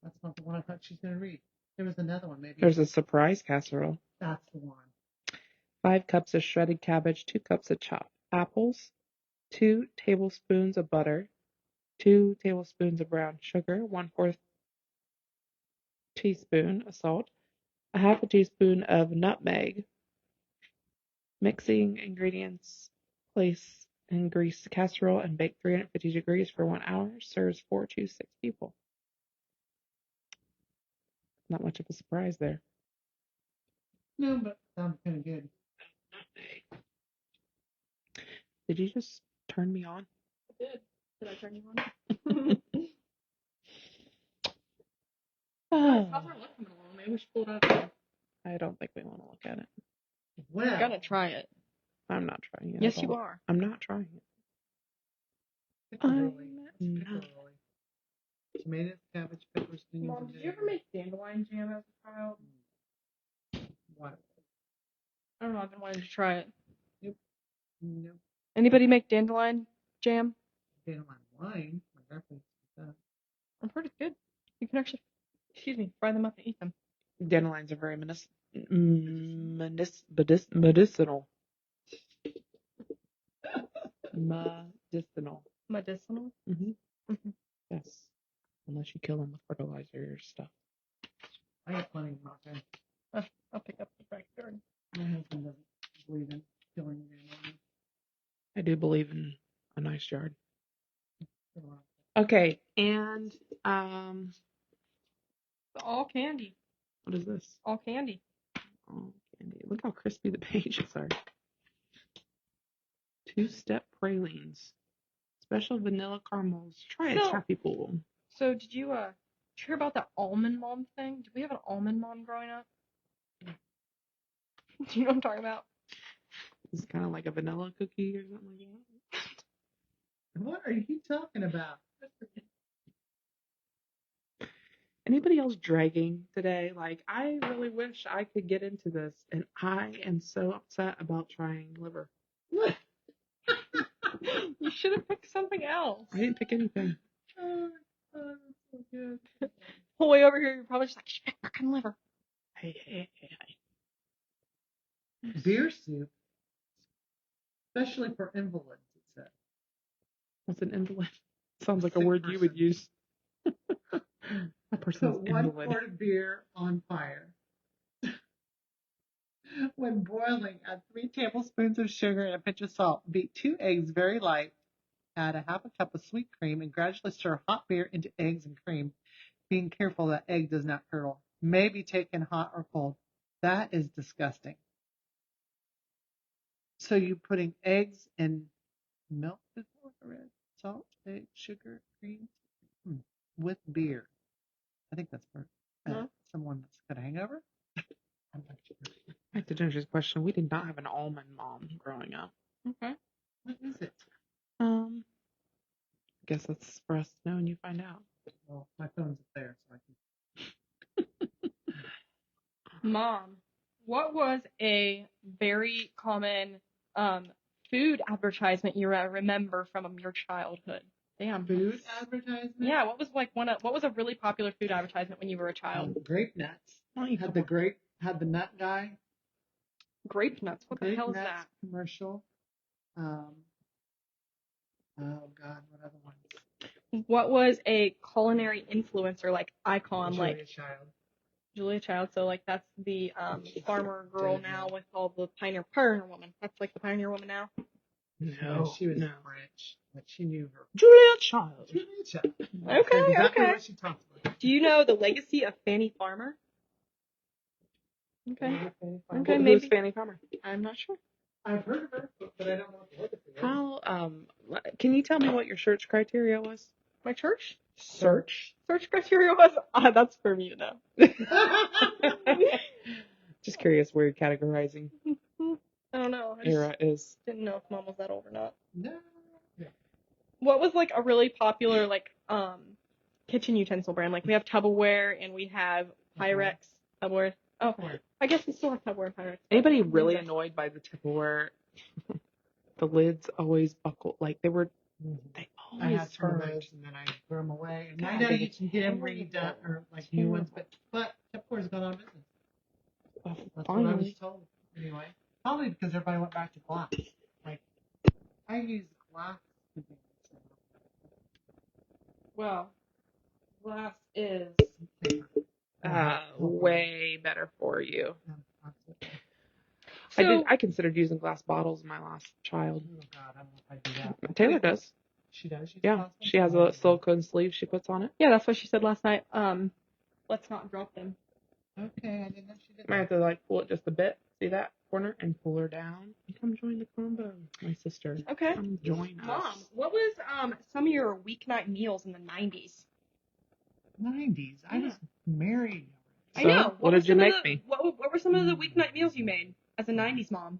That's not the one I thought she was going to read. There was another one, maybe. There's a surprise casserole. That's the one. 5 cups of shredded cabbage, 2 cups of chopped apples, 2 tablespoons of butter, 2 tablespoons of brown sugar, 1/4 teaspoon of salt, a half a teaspoon of nutmeg. Mixing ingredients, place in greased casserole and bake 350 degrees for 1 hour. Serves 4 to 6 people. Not much of a surprise there. No, but sounds kind of good. Did you just turn me on? I did. Did I turn you on? Oh, How's our look coming along? Maybe we should pull it up. I don't think we want to look at it. Well, I'm gonna try it. I'm not trying it. Yes, at you all. are. I'm not trying it. pickle I'm roly. Tomatoes, cabbage, peppers, onions. Mom, did you ever make dandelion jam as a child? What? I don't know. I've been wanting to try it. No. Anybody make dandelion jam? Dandelion wine. My grandpa used to I'm pretty good. You can actually, fry them up and eat them. Dandelions are very medicinal. Medicinal. Medicinal? Mm-hmm. Mm-hmm. Yes. Unless you kill them with fertilizer stuff. I got plenty in my family. I'll pick up the backyard. My husband doesn't believe in killing dandelions. I do believe in a nice yard. Okay, and All candy. what is this? All candy. Oh, candy. Look how crispy the pages are. 2-step pralines. Special vanilla caramels. Try a So- taffy pool. So did you hear about that almond mom thing? Did we have an almond mom growing up? Do you know what I'm talking about? It's kind of like a vanilla cookie or something like that. What are you talking about? Anybody else dragging today? Like, I really wish I could get into this, and I am so upset about trying liver. What? You should have picked something else. I didn't pick anything. Oh, that's so good. Whole way over here, you're probably just like, you should pick fucking liver. Hey. Beer soup, especially for invalids, it said. What's an invalid? Sounds like a Sick word you would person. use. A person's Put 1 invalid. quart of beer on fire. When boiling, add 3 tablespoons of sugar and a pinch of salt. Beat 2 eggs very light. Add a half a cup of sweet cream and gradually stir hot beer into eggs and cream, being careful that egg does not curdle. May be taken hot or cold. That is disgusting. So you're putting eggs and milk before red, salt, egg, sugar, cream, with beer. I think that's for someone that's got a hangover. I'm not sure. I have to change this question. We did not have an almond mom growing up. Okay. What is it? I guess that's for us to know and you find out. Well, my phone's up there, so I can. Mom, what was a very common food advertisement you remember from your childhood? Damn. Food advertisement? Yeah, what was a really popular food advertisement when you were a child? Grape nuts. Had the nut guy. Grape nuts. What the Grape hell is nuts that? commercial. Oh God, what other ones? What was a culinary influencer like icon Julia like Child. Julia Child? So like that's the farmer girl now with all the pioneer woman. That's like the pioneer woman now. No, she was no. French, but she knew her. Julia Child. Okay, Okay, exactly okay. what she talks about. Do you know the legacy of Fanny Farmer? Okay. Okay, Who's maybe. Fanny Farmer? I'm not sure. I've heard of her, but I don't know what the legacy is. How, can you tell me what your search criteria was? My church? Search? Search criteria was, that's for me to know. Just curious where you're categorizing I don't know. I just era is. didn't know if mom was that old or not. No. What was like a really popular kitchen utensil brand? Like we have Tupperware and we have Pyrex Tupperware. Oh, I guess we still have Tupperware and Pyrex. Anybody really annoyed by the Tupperware? The lids always buckle, like they I always had some of turned. those, and then I threw them away. And I God, know they you get can get them terrible. redone, or like new ones, but Tupperware's gone out of business. That's what I was Finally. told. Anyway, probably because everybody went back to glass. Like, I use glass to be. Well, glass is Yeah, way better for you. absolutely. I considered using glass bottles in my last child. Oh God, I don't know if I do that. Taylor does. She does. She's Yeah, awesome. she has a silicone sleeve she puts on it. Yeah, that's what she said last night. Let's not drop them. Okay, I didn't know she did I that. have to like pull it just a bit. See that corner and pull her down. And come join the combo, my sister. Okay. Come join us. Mom, what was some of your weeknight meals in the 90s? 90s. I was married. I So, know. what did you make me? What were some of the weeknight meals you made as a 90s mom?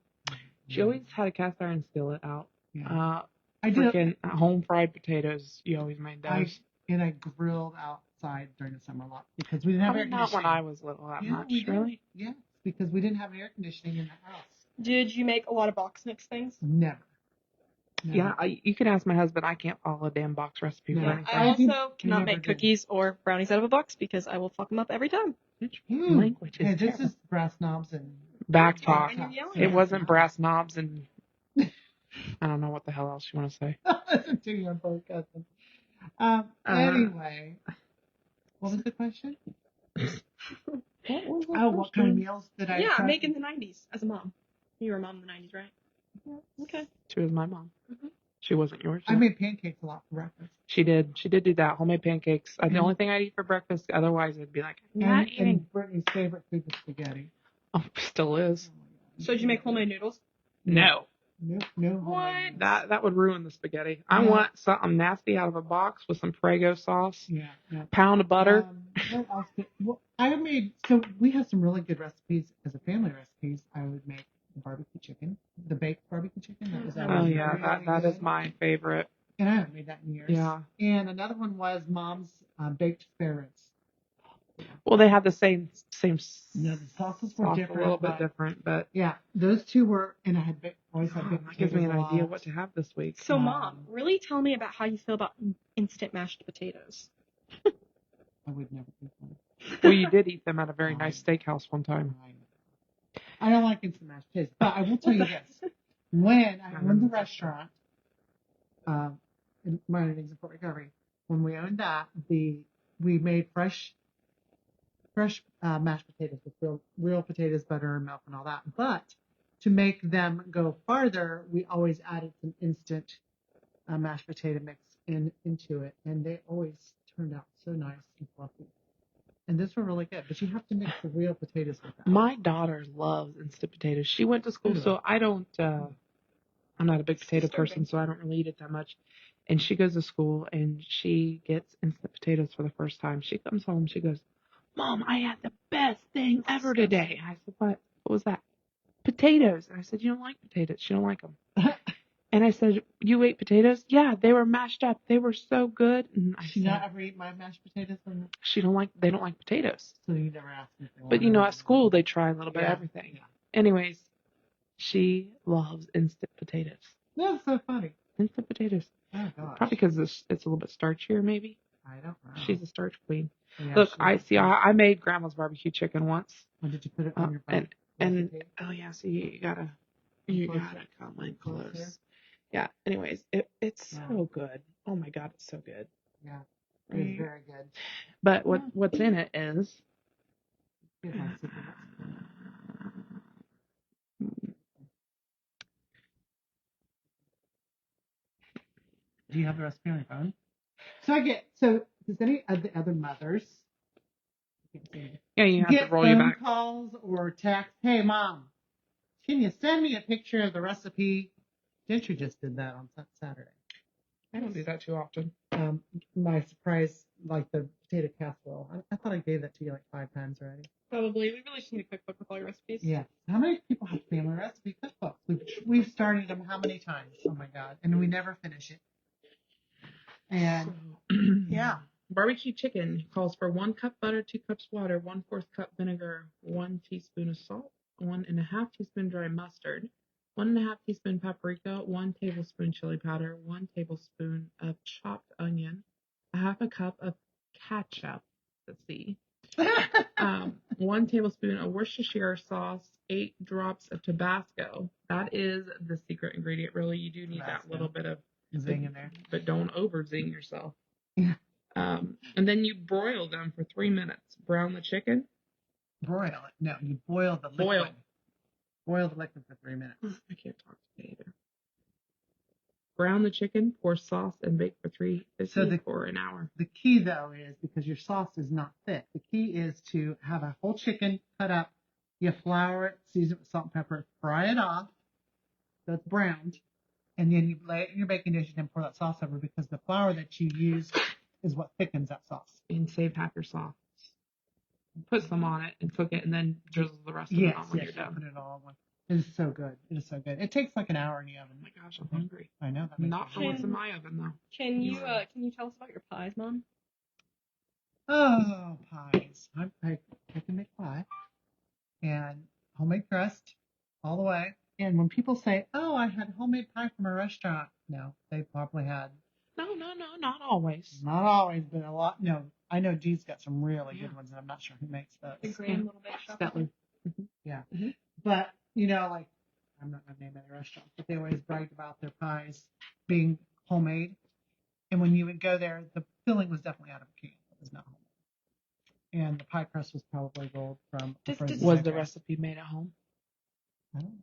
She always had a cast iron skillet out. Yeah. I did. Freaking home fried potatoes. You always made those. I grilled outside during the summer a lot because we didn't have air Probably not conditioning. when I was little that Yeah, much. we did. Really? Yes, because we didn't have air conditioning in the house. Did you make a lot of box mix things? Never. Yeah, you can ask my husband. I can't follow a damn box recipe for No. anything. I also cannot never make did. cookies or brownies out of a box because I will fuck them up every time. Language is Hey, this terrible. is brass knobs and Back talk. And you're yelling It at wasn't brass knobs and I don't know what the hell else you want to say. listen to your poor cousin. Anyway, what was the question? What kind of meals did I? Yeah, make in the 90s as a mom. You were a mom in the 90s, right? Yeah. Okay. She was my mom. Mm-hmm. She wasn't yours. I made pancakes a lot for breakfast. She did. She did do that. Homemade pancakes. The only thing I'd eat for breakfast. Otherwise, it'd be like, I'm not eating. And Brittany's favorite food was spaghetti. Oh, still is. So did you make homemade noodles? No. No. What? That would ruin the spaghetti. I want something nasty out of a box with some Prego sauce. Yeah. Pound of butter. What else? I made. So we have some really good recipes as a family recipes. I would make the barbecue chicken, the baked barbecue chicken. That was Oh yeah, really that good. is my favorite. And I haven't made that in years. Yeah. And another one was Mom's baked spare ribs. Well, they have the same. No, the sauces were sauce, different. a little bit different, but yeah, those two were. And I had always had baked that gives me an potatoes a idea lot. what to have this week. So, Mom, really tell me about how you feel about instant mashed potatoes. I would never eat them. Well, you did eat them at a very nice steakhouse one time. I don't like instant mashed potatoes, but I will tell you this: when I owned the restaurant, in my earnings in Fort Recovery, when we owned that, we made fresh mashed potatoes with real potatoes, butter, and milk, and all that. But to make them go farther, we always added some instant mashed potato mix into it, and they always turned out so nice and fluffy. And these were really good, but you have to mix the real potatoes with that. My daughter loves instant potatoes. She went to school, so I don't. I'm not a big potato person, so I don't really eat it that much. And she goes to school and she gets instant potatoes for the first time. She comes home, she goes, Mom, I had the best thing ever today. And I said, what? What was that? Potatoes. And I said, you don't like potatoes. She don't like them. And I said, you ate potatoes? Yeah, they were mashed up. They were so good. And I She not ever eat my mashed potatoes? They don't like potatoes. So you never asked me for But at school they try a little bit of everything. Yeah. Anyways, she loves instant potatoes. That's so funny. Instant potatoes. Oh gosh. Probably because it's a little bit starchier, maybe. I don't know. She's a starch queen. Yeah, Look, I made Grandma's barbecue chicken once. When did you put it on your barbecue? And oh yeah, so you gotta come in close. Yeah. Anyways, it's so good. Oh my God, it's so good. Yeah, it's very good. But what's in it is. Do you have the recipe on your phone? Does any of the other mothers Yeah, you have get to roll you phone back. calls or text? Hey, Mom, can you send me a picture of the recipe? Gentry just did that on Saturday. I don't do that too often. My surprise, like the potato casserole. I thought I gave that to you like 5 times already. Probably. We really just need a cookbook with all your recipes. Yeah. How many people have family recipe cookbooks? We've started them how many times? Oh my God. And we never finish it. And yeah. Barbecue chicken calls for 1 cup butter, 2 cups water, 1/4 cup vinegar, 1 teaspoon of salt, 1.5 teaspoon dry mustard, 1.5 teaspoon paprika, 1 tablespoon chili powder, 1 tablespoon of chopped onion, 1/2 cup of ketchup, let's see, 1 tablespoon of Worcestershire sauce, 8 drops of Tabasco. That is the secret ingredient. Really, you do need Tabasco. that little bit of Zing in there. but don't over zing yourself. Yeah. And then you broil them for 3 minutes. Brown the chicken. Broil it. No, you boil the liquid. Boil the liquid for 3 minutes. I can't talk today either. Brown the chicken, pour sauce, and bake for 350 for an hour. The key, though, is because your sauce is not thick. The key is to have a whole chicken cut up. You flour it, season it with salt and pepper, fry it off so it's browned, and then you lay it in your baking dish and then pour that sauce over because the flour that you use is what thickens that sauce. And save half your sauce. Put some on it and cook it, and then drizzle the rest of it on when you're done. Put it all on one. It is so good. It is so good. It takes like an hour in the oven. Oh my gosh, I'm hungry. I know. Not for what's in my oven, though. Can you tell us about your pies, Mom? Oh, pies. I can make pie. And homemade crust all the way. And when people say, oh, I had homemade pie from a restaurant, no, they probably had. No, not always. Not always, but a lot. No, I know Dee's got some really good ones, and I'm not sure who makes those. The grand little bake shop. Yeah. Mm-hmm. But, like, I'm not going to name any restaurants, but they always bragged about their pies being homemade. And when you would go there, the filling was definitely out of a can. It was not homemade. And the pie crust was probably rolled from a frozen Was pie the crust. recipe made at home?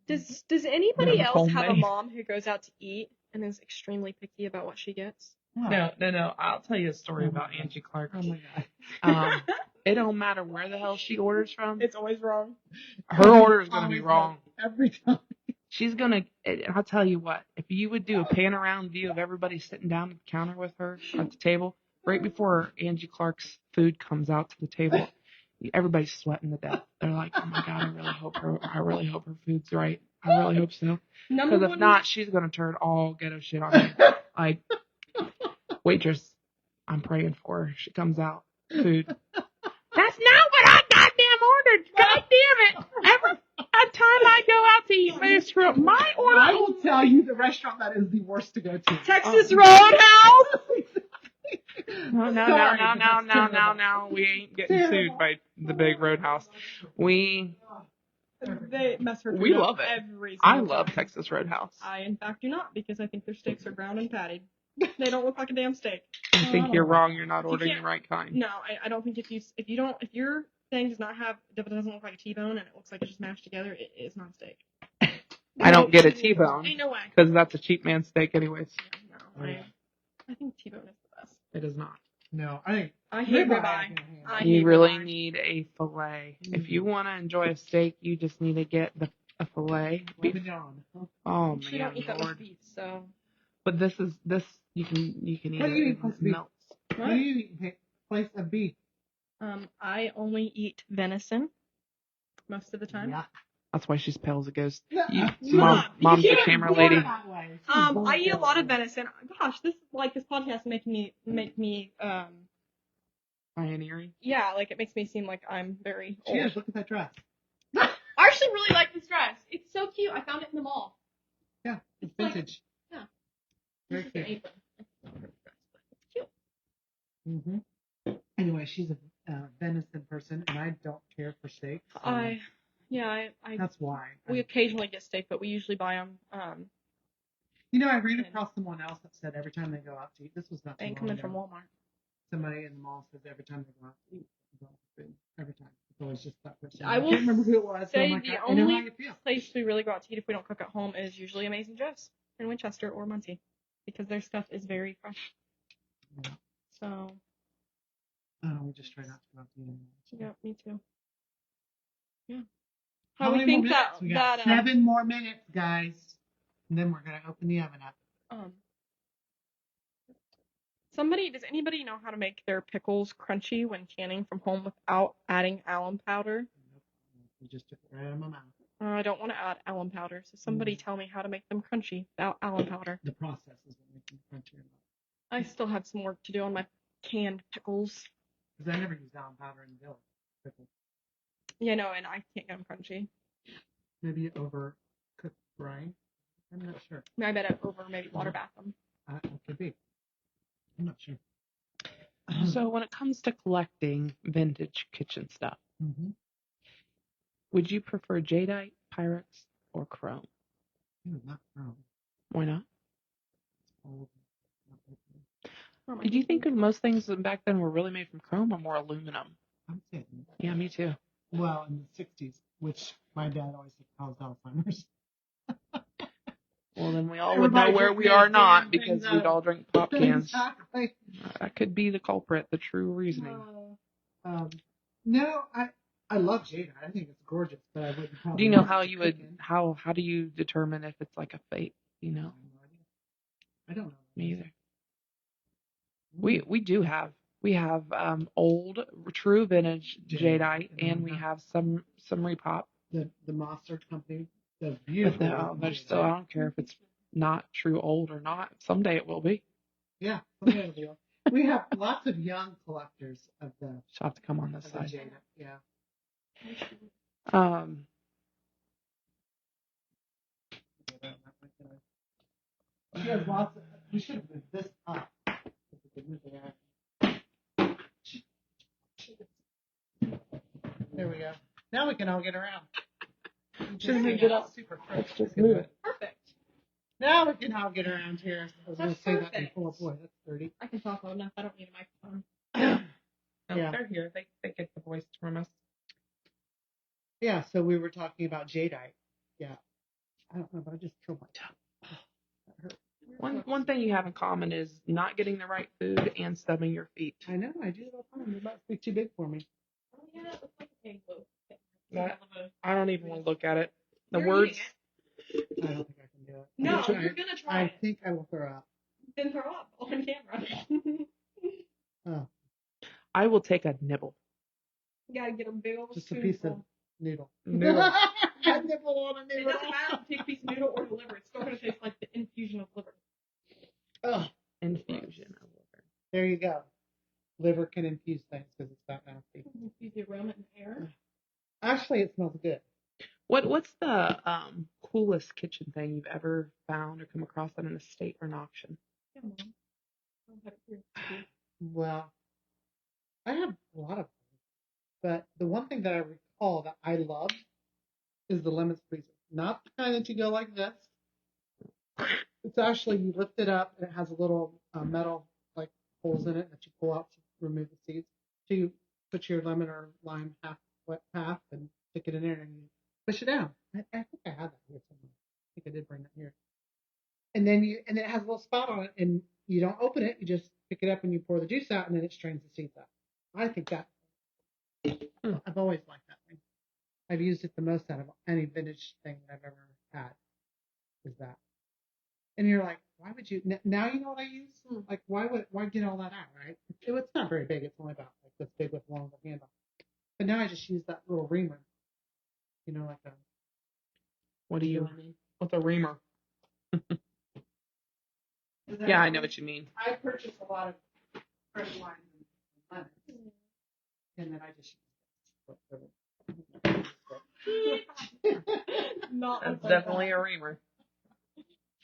Does anybody Never else have a homemade. mom who goes out to eat and is extremely picky about what she gets? Oh. No. I'll tell you a story about Angie Clark. Oh my God. It don't matter where the hell she orders from. It's always wrong. Her order is going to be wrong. Every time. She's going to, I'll tell you what, if you would do a pan around view of everybody sitting down at the counter with her at the table, right before Angie Clark's food comes out to the table, everybody's sweating to death. They're like, oh my God, I really hope her food's right. I really hope so. Because if not, she's going to turn all ghetto shit on me. Like, waitress, I'm praying for her. She comes out, food. That's not what I goddamn ordered. God damn it. Every time I go out to eat, they screw up my order. I will tell you the restaurant that is the worst to go to. Texas Roadhouse. No. We ain't getting sued by the big Roadhouse. We They mess her food We up love it. every I single love time. Texas Roadhouse. I, in fact, do not because I think their steaks are brown and patted. They don't look like a damn steak. I think you're wrong. You're not ordering the can't- right kind. No, I don't think if your thing doesn't look like a T-bone and it looks like it's just mashed together, it is not a steak. I don't get a T-bone Ain't no way. because that's a cheap man's steak, anyways. No, I think T-bone is the best. It is not. No, I hate ribeye. ribeye. I You hate really ribeye. need a fillet. If you want to enjoy a steak, you just need to get a fillet. Beef. Oh She don't man, eat that Lord. much beef, so. But this you can eat What do you it. eat, It melts. What do you eat? Place of beef. I only eat venison most of the time. Yeah. That's why she's pale as a ghost. Yeah. Mom's the camera lady. I eat a lot of venison. Gosh, this podcast make me Pioneering. yeah, like it makes me seem like I'm very She old. is. Look at that dress. I actually really like this dress. It's so cute. I found it in the mall. Yeah, it's It's like- vintage. yeah. Very It's an cute. apron. It's not her dress, but it's cute. Mm-hmm. Anyway, she's a venison person, and I don't care for steak. So that's why. We occasionally get steak, but we usually buy them. I read across someone else that said every time they go out to eat, this was not They too ain't long coming ago, from Walmart. somebody in the mall says every time they go out to eat, they go out for food. Every time. It's always just that person. I will can't remember who it was. So say I'm like, the I know how only you feel. place we really go out to eat if we don't cook at home is usually Amazing Joe's in Winchester or Muncie. because their stuff is very fresh. Yeah. So, We just try not to go out to eat. yeah, me too. Yeah. How we many more think minutes? that We got 7 more minutes, guys. And then we're gonna open the oven up. Does anybody know how to make their pickles crunchy when canning from home without adding alum powder? You just took it right out of my mouth. I don't want to add alum powder, so somebody tell me how to make them crunchy without alum powder. The process is what makes them crunchy or not. I still have some work to do on my canned pickles. Because I never use alum powder in the pickles. Yeah, no, and I can't get them crunchy. Maybe you overcook brine. I'm not sure. I bet it maybe water bath them. It could be. I'm not sure. So when it comes to collecting vintage kitchen stuff, would you prefer jadeite, Pyrex, or chrome? Not chrome. Why not? Old. Did you think of most things back then were really made from chrome or more aluminum? I'm saying. Yeah, me too. Well, in the 60s, which my dad always said caused Alzheimer's. Well, then we all would know where we are not because we'd all drink pop cans. Exactly. That could be the culprit, the true reasoning. No, I love jadeite. I think it's gorgeous, but I wouldn't probably. Do you know how you would how do you determine if it's like a fake? You know? I don't know. Me either. We have old true vintage jadeite, and we have some repop. The Mossad company, the beautiful. But still, I don't care if it's not true old or not. Someday it will be. Yeah, someday it will. We have lots of young collectors of the. She'll have to come on this side. Yeah. She has lots of. We should have been this up. There we go. Now we can all get around. Just move it up. Super Let's just move it. Perfect. Now we can all get around here. I was going to say that before. Boy, that's dirty. I can talk loud enough. I don't need a microphone. Yeah. They're here. They get the voice from us. Yeah, so we were talking about jadeite. Yeah. I don't know, but I just killed my tongue. That hurt. One thing you have in common is not getting the right food and stubbing your feet. I know, I do it all the time. They're about to be too big for me. Oh, yeah, it looks like a loaf. I don't even want to look at it. The words. I don't think I can do it. No, you're going to try I think I will throw up. Then throw up on camera. Oh. I will take a nibble. You gotta get a big old just a piece of noodle. A nibble on a noodle. It doesn't matter if you take a piece of noodle or the liver. It's still gonna taste like the infusion of liver. Oh, infusion of liver. There you go. Liver can infuse things because it's that nasty. Infuse the aroma in the air. Actually, it smells good. What's the coolest kitchen thing you've ever found or come across at an estate or an auction? Yeah, Mom. I'll have it here. Well, I have a lot of them, but the one thing that I recall that I love is the lemon squeezer. Not the kind that you go like this. It's actually, you lift it up, and it has a little metal like holes in it that you pull out to remove the seeds. So you put your lemon or lime wet half and stick it in there and you push it down. I think I had that here somewhere. I think I did bring that here. And then it has a little spot on it, and you don't open it. You just pick it up and you pour the juice out, and then it strains the seeds out. I think that. I've always liked that thing. I've used it the most out of any vintage thing that I've ever had. Is that? And you're like, why would you? Now you know what I use. Like, why get all that out, right? It's not very big. It's only about like this big with a long handle. But now I just use that little reamer. You know, like a. What do you mean? What's a reamer? Yeah, I know what you mean. I purchased a lot of fresh limes and lemons, and then I just That's definitely a reamer.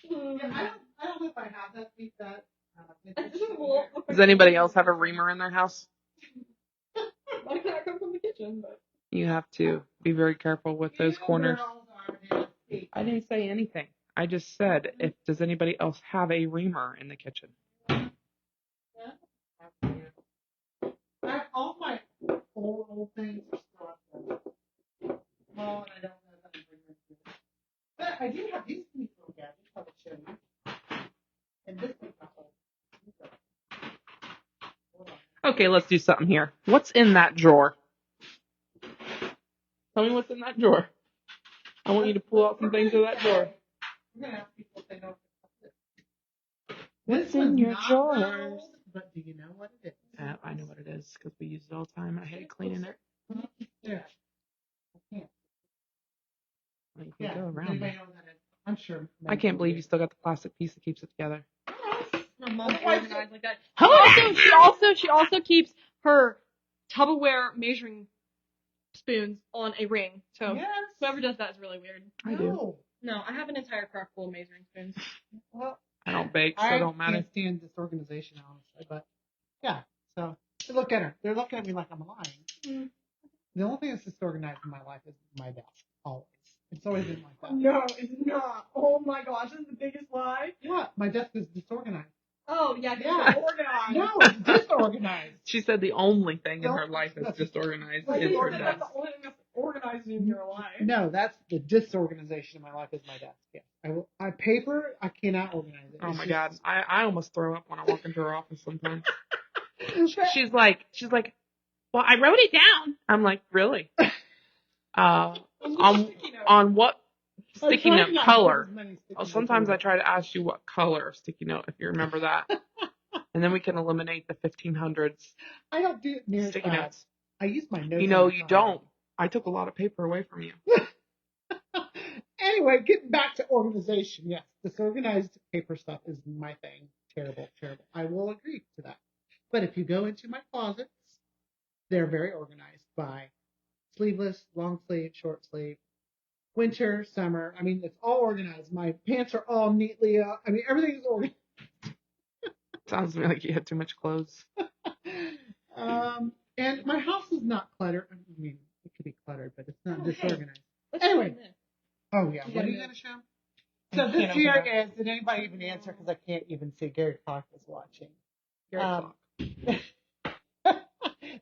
Yeah, I don't know if I have that. Does anybody else have a reamer in their house? Why can't I come from the kitchen? But You have to be very careful with those corners. I didn't say anything. I just said, does anybody else have a reamer in the kitchen? All my old things are still up there. Well, I don't know if I can bring them to it. But I do have these little gadgets I will show you. And this Okay, let's do something here. What's in that drawer? Tell me what's in that drawer. I want you to pull out some things in that drawer. We're gonna ask people if they know. What's This in one's your not that drawers? old, but do you know what it is? I know what it is because we use it all the time. I hate cleaning it. Yeah. I can't. Well, you can Yeah. go Does around anybody it. know what that is? I'm sure. I can't believe you still got the plastic piece that keeps it together. My mom's organized like that. She also keeps her Tupperware measuring spoons on a ring. So Yes. whoever does that is really weird. I do. No. No, I have an entire crock full of measuring spoons. Well, I don't bake, so it I don't matter. can't stand disorganization, honestly. But yeah. So look at her. They're looking at me like I'm lying. Mm. The only thing that's disorganized in my life is my desk. Always. It's always been like that. No, it's not. Oh my gosh, this is the biggest lie. What? My desk is disorganized. Oh yeah, Yeah. organized. No, it's disorganized. She said the only thing in No, her life that's that's- disorganized Like, is you her said desk. that's the only thing that's organized in your life. No, that's the disorganization in my life is my desk. Yes. I paper, I cannot organize it. Oh It's my just- god, I almost throw up when I walk into her office sometimes. She's like, well, I wrote it down. I'm like, really? On what sticky I note try not to color? put as many sticky Oh, notes sometimes I either. try to ask you what color sticky note, if you remember that. And then we can eliminate the 1500s I don't do it near as sticky bad. notes. I use my notes. You know, on the you side. don't. I took a lot of paper away from you. Anyway, getting back to organization. Yes, disorganized paper stuff is my thing. Terrible, terrible. I will agree to that. But if you go into my closets, they're very organized by sleeveless, long sleeve, short sleeve, winter, summer. I mean, it's all organized. My pants are all neatly up. I mean, everything is organized. Sounds to me like you had too much clothes. And my house is not cluttered. I mean, it could be cluttered, but it's not Oh, hey. disorganized. Let's Anyway. try this. Oh, yeah. You What are gotta you know. going to show? I So this can't here open is, did anybody even answer? Because I can't even see. Gary Clark is watching. Gary Clark.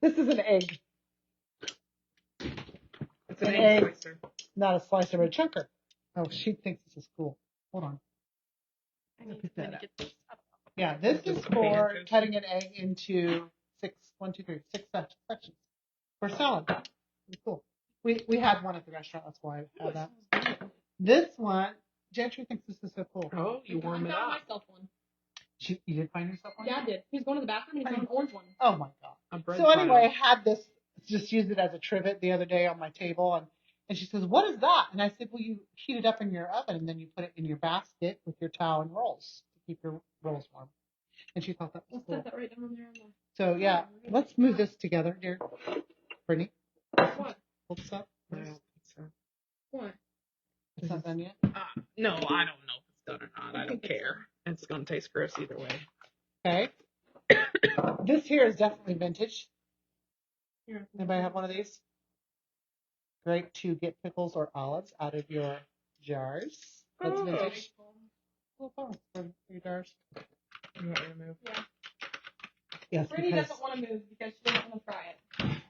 This is an egg, It's an an egg egg. slicer. not a slicer, but a chunker. Oh, she thinks this is cool. Hold on. I need Pick to that up. get this up. Yeah, this is Just for pancakes. cutting an egg into six sections for salad. It's cool. We had one at the restaurant. That's why I had that. This one, Gentry thinks this is so cool. Oh, you warm I it found up. myself one. You did find yourself one? Dad did. He was going to the bathroom and he found an orange one. Oh my god. A bread So anyway, I pile. had this, just used it as a trivet the other day on my table, and she says, "What is that?" And I said, "Well, you heat it up in your oven, and then you put it in your basket with your towel and rolls to keep your rolls warm." And she thought that was Let's cool. set that right down on there. On the... So yeah, let's move this together, dear. Brittany, What? hold this up. I don't think so. What? It's not done yet. No, I don't know if it's done or not. I don't care. It's going to taste gross either way. Okay. This here is definitely vintage. Here. Anybody have one of these? Great to get pickles or olives out of your jars. That's Oh. vintage. Little box for your jars. You want me to move? Yeah. Yes, Brittany because doesn't want to move because she doesn't want to try it.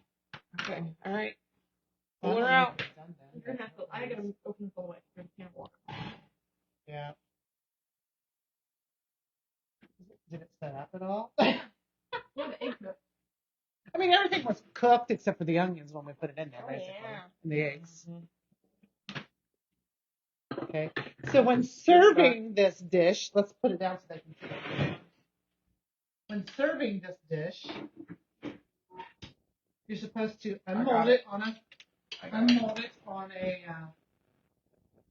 Okay. All right. I Pull don't her know out. if it's done then, You're gonna have to. I gotta open this all the way. I can't walk. Yeah. Did it set up at all? Yeah, the egg cooked. I mean, everything was cooked except for the onions when we put it in there, Oh, basically, yeah. and the eggs. Mhm. Okay. So when serving this dish, let's put it down so they can see it. When serving this dish, you're supposed to unmold it on a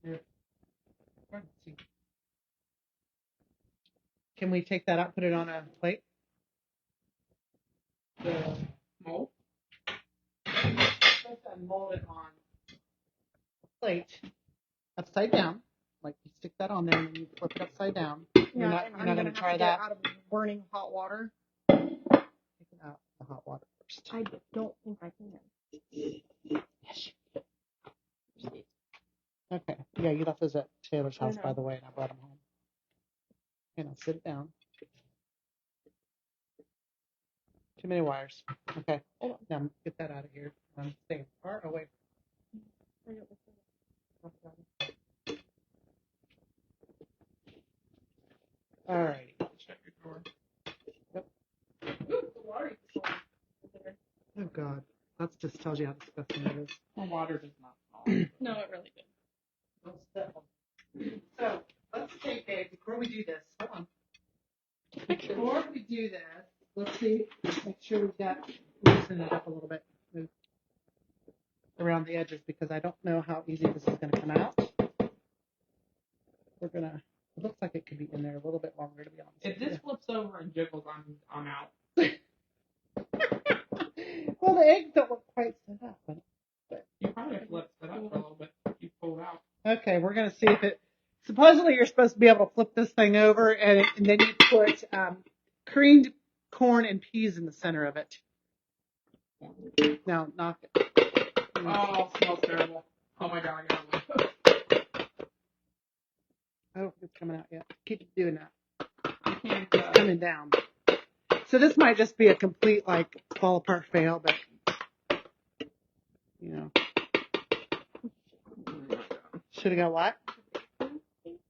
here. Let's see. Can we take that out, put it on a plate? The Mold. Let's unmold it on a plate, upside down. Like you stick that on there and then you flip it upside down. You're not gonna try that. Out of burning hot water. Take it out of the hot water first. I don't think I can. Yes. Okay. Yeah, you left those at Taylor's I house, by know. the way, and I brought them home. Okay, now sit down. Too many wires. Okay. Hold on. Now get that out of here. I'm staying far away. All right. Shut your door. Ooh, the water is cold. God. That just tells you how disgusting it is. The water does not smell. No, it really did. So, let's take before we do this, hold on. Before we do this, let's see, make sure we've got, loosen it up a little bit, move around the edges, because I don't know how easy this is going to come out. We're going to, it looks like it could be in there a little bit longer, to be honest. If this flips over and jiggles, I'm out. Well, the eggs don't look quite set up. But You probably have to let it sit up for a little bit. You pull it out. okay, we're going to see if it, supposedly you're supposed to be able to flip this thing over, and then you put creamed corn and peas in the center of it. Now, knock it. Oh, it smells terrible. Oh my God, I got it. Oh, it's coming out yet. Keep doing that. And, It's coming down. So this might just be a complete, like, fall apart fail, but, you know. Should have got what?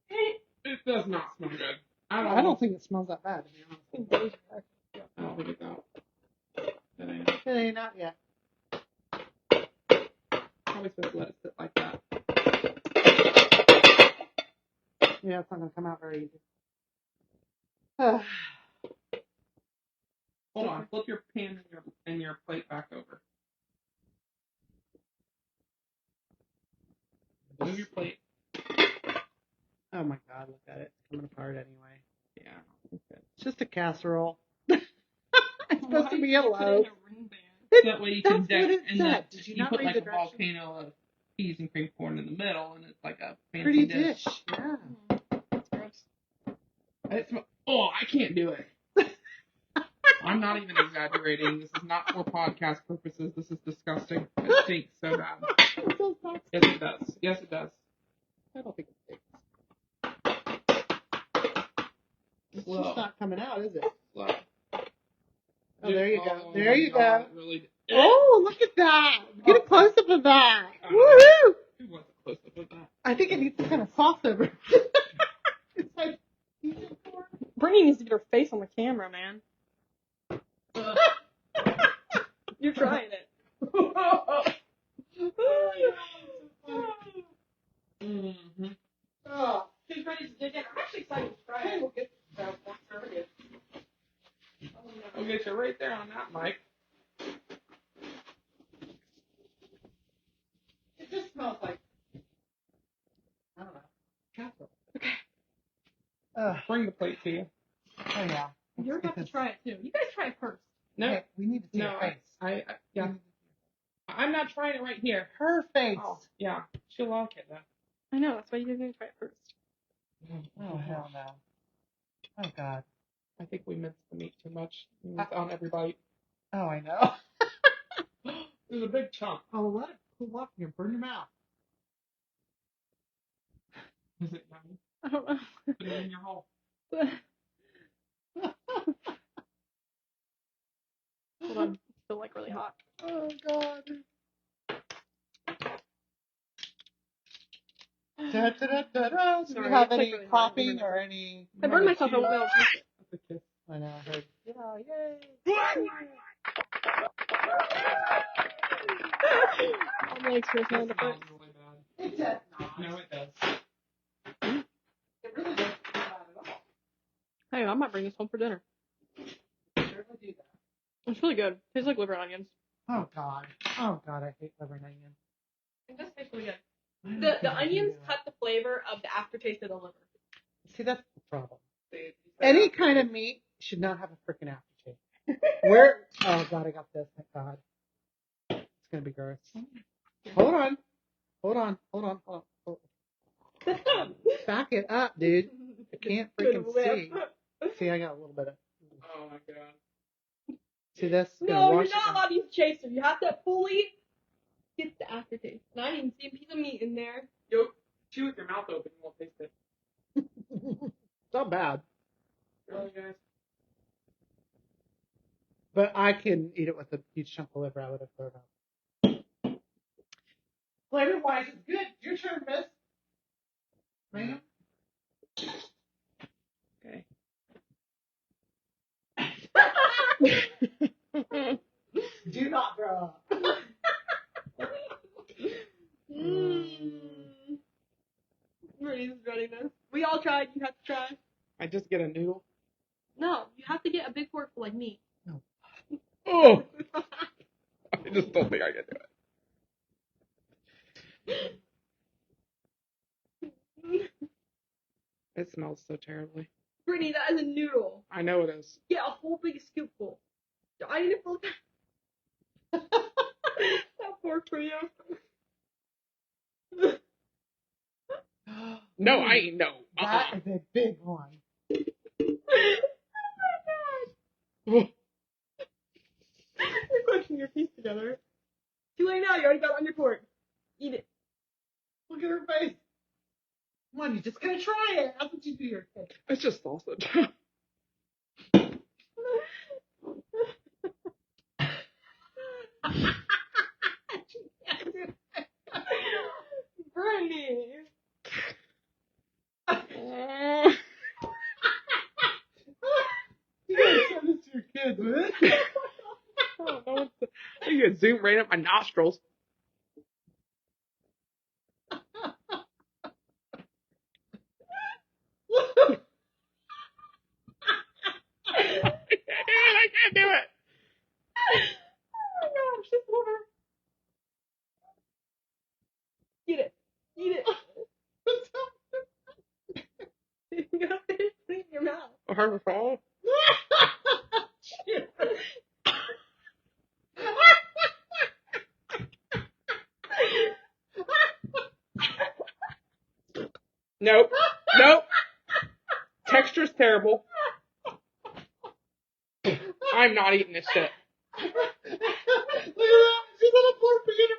It does not smell good. I don't think it smells that bad, to be honest. I don't think it's out. It ain't out yet. Probably supposed to let it sit like that. Yeah, it's not going to come out very easy. Hold on. Flip your pan and your plate back over. Move your plate. Oh my God, look at it. It's coming apart anyway. Yeah. It's just a casserole. It's supposed to be a Put it in loaf. a ring band. That way you can That's what it and said. the, Did you you not put read like the a directions? volcano of peas and cream corn in the middle, and it's like a fancy Pretty dish. Yeah. That's gross. I can't do it. I'm not even exaggerating. This is not for podcast purposes. This is disgusting. It stinks so bad. Yes, it does. Yes, it does. I don't think it stinks. It's Slow. just not coming out, is it? Slow. Oh, there you go. Oh, There you God, go. it really, Oh, look at that. Get a close up of that. Oh. Woohoo! Who wants a close up of that? I think it needs to kind of sauce over. It's like, Brittany needs to get her face on the camera, man. You're trying it. Mm-hmm. oh, She's ready to dig in. I'm actually excited to try okay, it. we'll get that one started. I'll get you right there on that, Mike. It just smells like, I don't know, casserole. Okay. Bring the plate to you. Oh, yeah. You're about to try it too. You guys try it first. No, Okay, we need to see no, her face. yeah. I'm not trying it right here. Her face. Oh, yeah. She'll like it though. I know, that's why you guys need to try it first. Oh, hell no. Oh, God. I think we minced the meat too much. It's on every bite. Oh, I know. There's a big chunk. Oh, let it cool off and burn your mouth. Is it yummy? I don't know. Put it in your hole. Hold on. It's still like really hot. Oh, God. Da, da, da, da, da. Do Sorry, you have it's like any really hot. popping or any? I burned myself. I won't be able to drink it. That's a kiss. I know, I heard. Yeah, yay. All my experience That on the smells foot. really bad. It does not. No, it does. It really doesn't smell bad at all. Hey, I might bring this home for dinner. Certainly do that. It's really good. Tastes like liver and onions. Oh, God. Oh, God, I hate liver and onion. It does taste really good. I don't The think I can onions do that. cut the flavor of the aftertaste of the liver. See, that's the problem. Any kind of meat should not have a freaking aftertaste. Where? Oh, God, I got this. Thank God. It's going to be gross. Hold on. Hold on. Hold on. Hold on. Back it up, dude. I can't freaking see. See, I got a little bit of. Oh my God. See this? Gonna No, wash you're not it allowed to use chaser. You have to fully get the aftertaste. And I didn't even see a piece of meat in there. Yo, chew with your mouth open. You won't taste it. It's not bad, Really, guys? but I can eat it with a huge chunk of liver. I would have thrown up. Flavor wise, it's good. Your turn, miss. Ma'am? Okay. Do not throw up. regretting this. We all tried. You have to try. I just get a noodle. No, you have to get a big fork for like me. No. Oh, I just don't think I can do it. It smells so terribly. Brittany, that is a noodle. I know it is. Get a whole big scoopful. I need a full that fork for you. No, I ain't no. That is a big one. You're crunching your teeth together. Too late now. You already got it on your fork. Eat it. Look at her face. Come on, you're just gonna try it. That's what you do your kid. It's just sausage. Brittany. You gotta send this to your kids, man. I don't know what you could zoom right up my nostrils. I can't do it. Oh my gosh, it's over. Eat it. Eat it. You gotta finish putting it in your mouth. A hard to fall. Nope. Nope. Texture's terrible. I'm not eating this shit. Look at that. She's on a fork for you to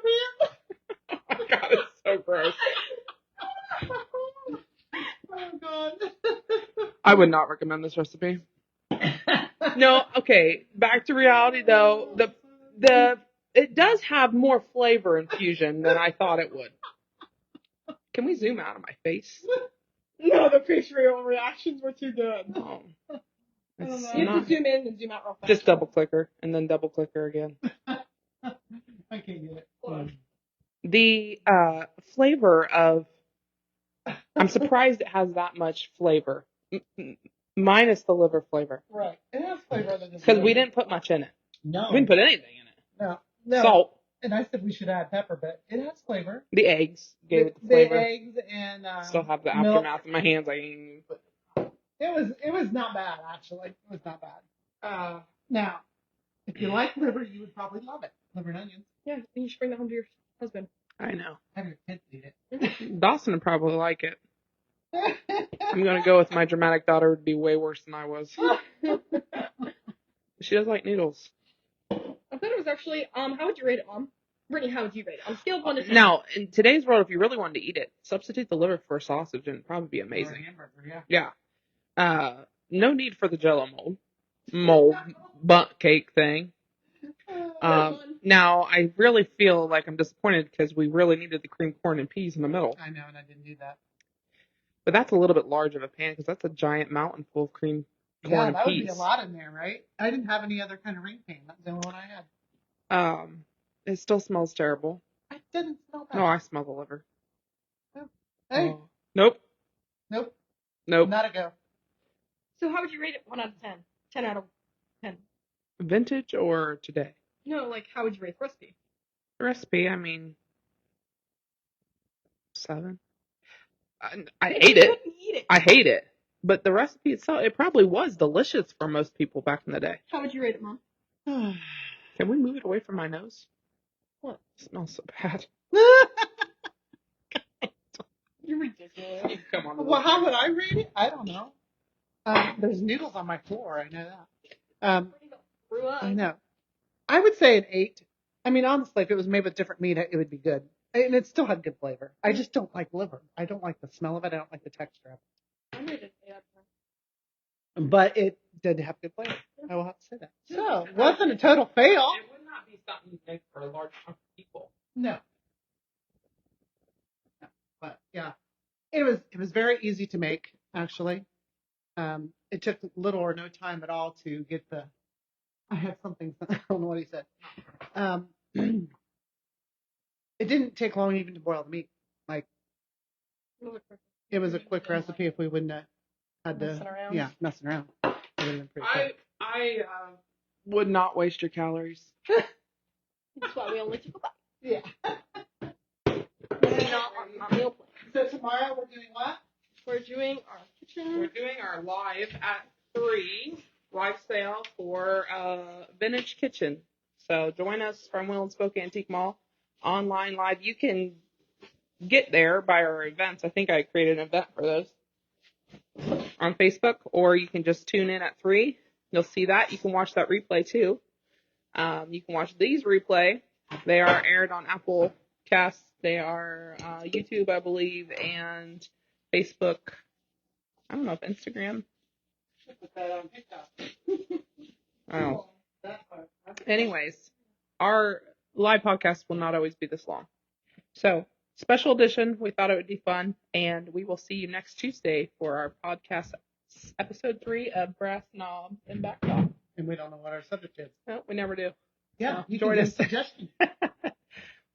Oh my god, it's so gross. Oh god. I would not recommend this recipe. No, okay. Back to reality though. It does have more flavor infusion than I thought it would. Can we zoom out of my face? No, the facial reactions were too good. Oh. It's You have not. to zoom in and zoom out real fast. Just double click her and then double click her again. I can't get it. The flavor of, I'm surprised it has that much flavor, minus the liver flavor, Right. It has flavor than because we didn't put much in it. No. We didn't put anything in it. No. Salt, And I said we should add pepper, but it has flavor. the eggs gave it the The flavor. eggs and Still have the milk. aftermath in my hands. I ain't even put. It was not bad actually. It was not bad. Now, if you like liver, you would probably love it. Liver and onions. Yeah, you should bring that home to your husband. I know. Have your kids eat it. Dawson would probably like it. I'm gonna go with my dramatic daughter would be way worse than I was. She does like noodles. I thought it was actually, how would you rate it, Mom? Brittany, how would you rate it? On a scale of 1 to 10. Now, in today's world, if you really wanted to eat it, substitute the liver for a sausage and it'd probably be Or a amazing. hamburger, yeah. Yeah. No need for the Jello mold bunt cake thing. Now I really feel like I'm disappointed because we really needed the cream corn and peas in the middle. I know, and I didn't do that. But that's a little bit large of a pan because that's a giant mountain full of cream corn Yeah, and that would peas. be a lot in there, right? I didn't have any other kind of ring pan. That's the only one I had. It still smells terrible. I didn't smell that. No, I smell the liver. Hey, Oh. Nope. nope, Nope. not a go. So how would you rate it 1 out of 10? 10 out of 10. Vintage or today? No, like, how would you rate the recipe? The recipe, I mean, 7. I hate You it. couldn't eat it. I hate it. But the recipe itself, it probably was delicious for most people back in the day. How would you rate it, Mom? Can we move it away from my nose? What? It smells so bad. You're ridiculous. Come on. Well, how would I rate it? I don't know. There's noodles on my floor. I know that. Threw up. I know. I would say an 8. I mean, honestly, if it was made with different meat, it would be good. And it still had good flavor. I just don't like liver. I don't like the smell of it. I don't like the texture of it. I rated it 8 out of 10. But it did have good flavor. I will have to say that. So, wasn't a total fail. It would not be something you make for a large chunk of people. No. But yeah, it was very easy to make actually. It took little or no time at all to get the. I had something. I don't know what he said. It didn't take long even to boil the meat. Like it was a quick recipe if we wouldn't have had to Messing around. messing around. It would have been pretty quick. I would not waste your calories. That's why we only took a bite. Yeah. This is not on our meal plan. So tomorrow we're doing what? We're doing our kitchen. We're doing our live at 3 live sale for Vintage Kitchen. So join us from Will and Spoke Antique Mall online live. You can get there by our events. I think I created an event for those on Facebook, or you can just tune in at 3. You'll see that. You can watch that replay too. You can watch these replay. They are aired on Apple Casts. They are YouTube, I believe, and Facebook. I don't know if Instagram. Put that on TikTok. Oh. Anyways, our live podcast will not always be this long. So, special edition. We thought it would be fun, and we will see you next Tuesday for our podcast, episode 3 of Brass Knobs and Backtalk. And we don't know what our subject is. No, we never do. Yeah, So, you join can us. give suggestions.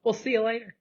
We'll see you later.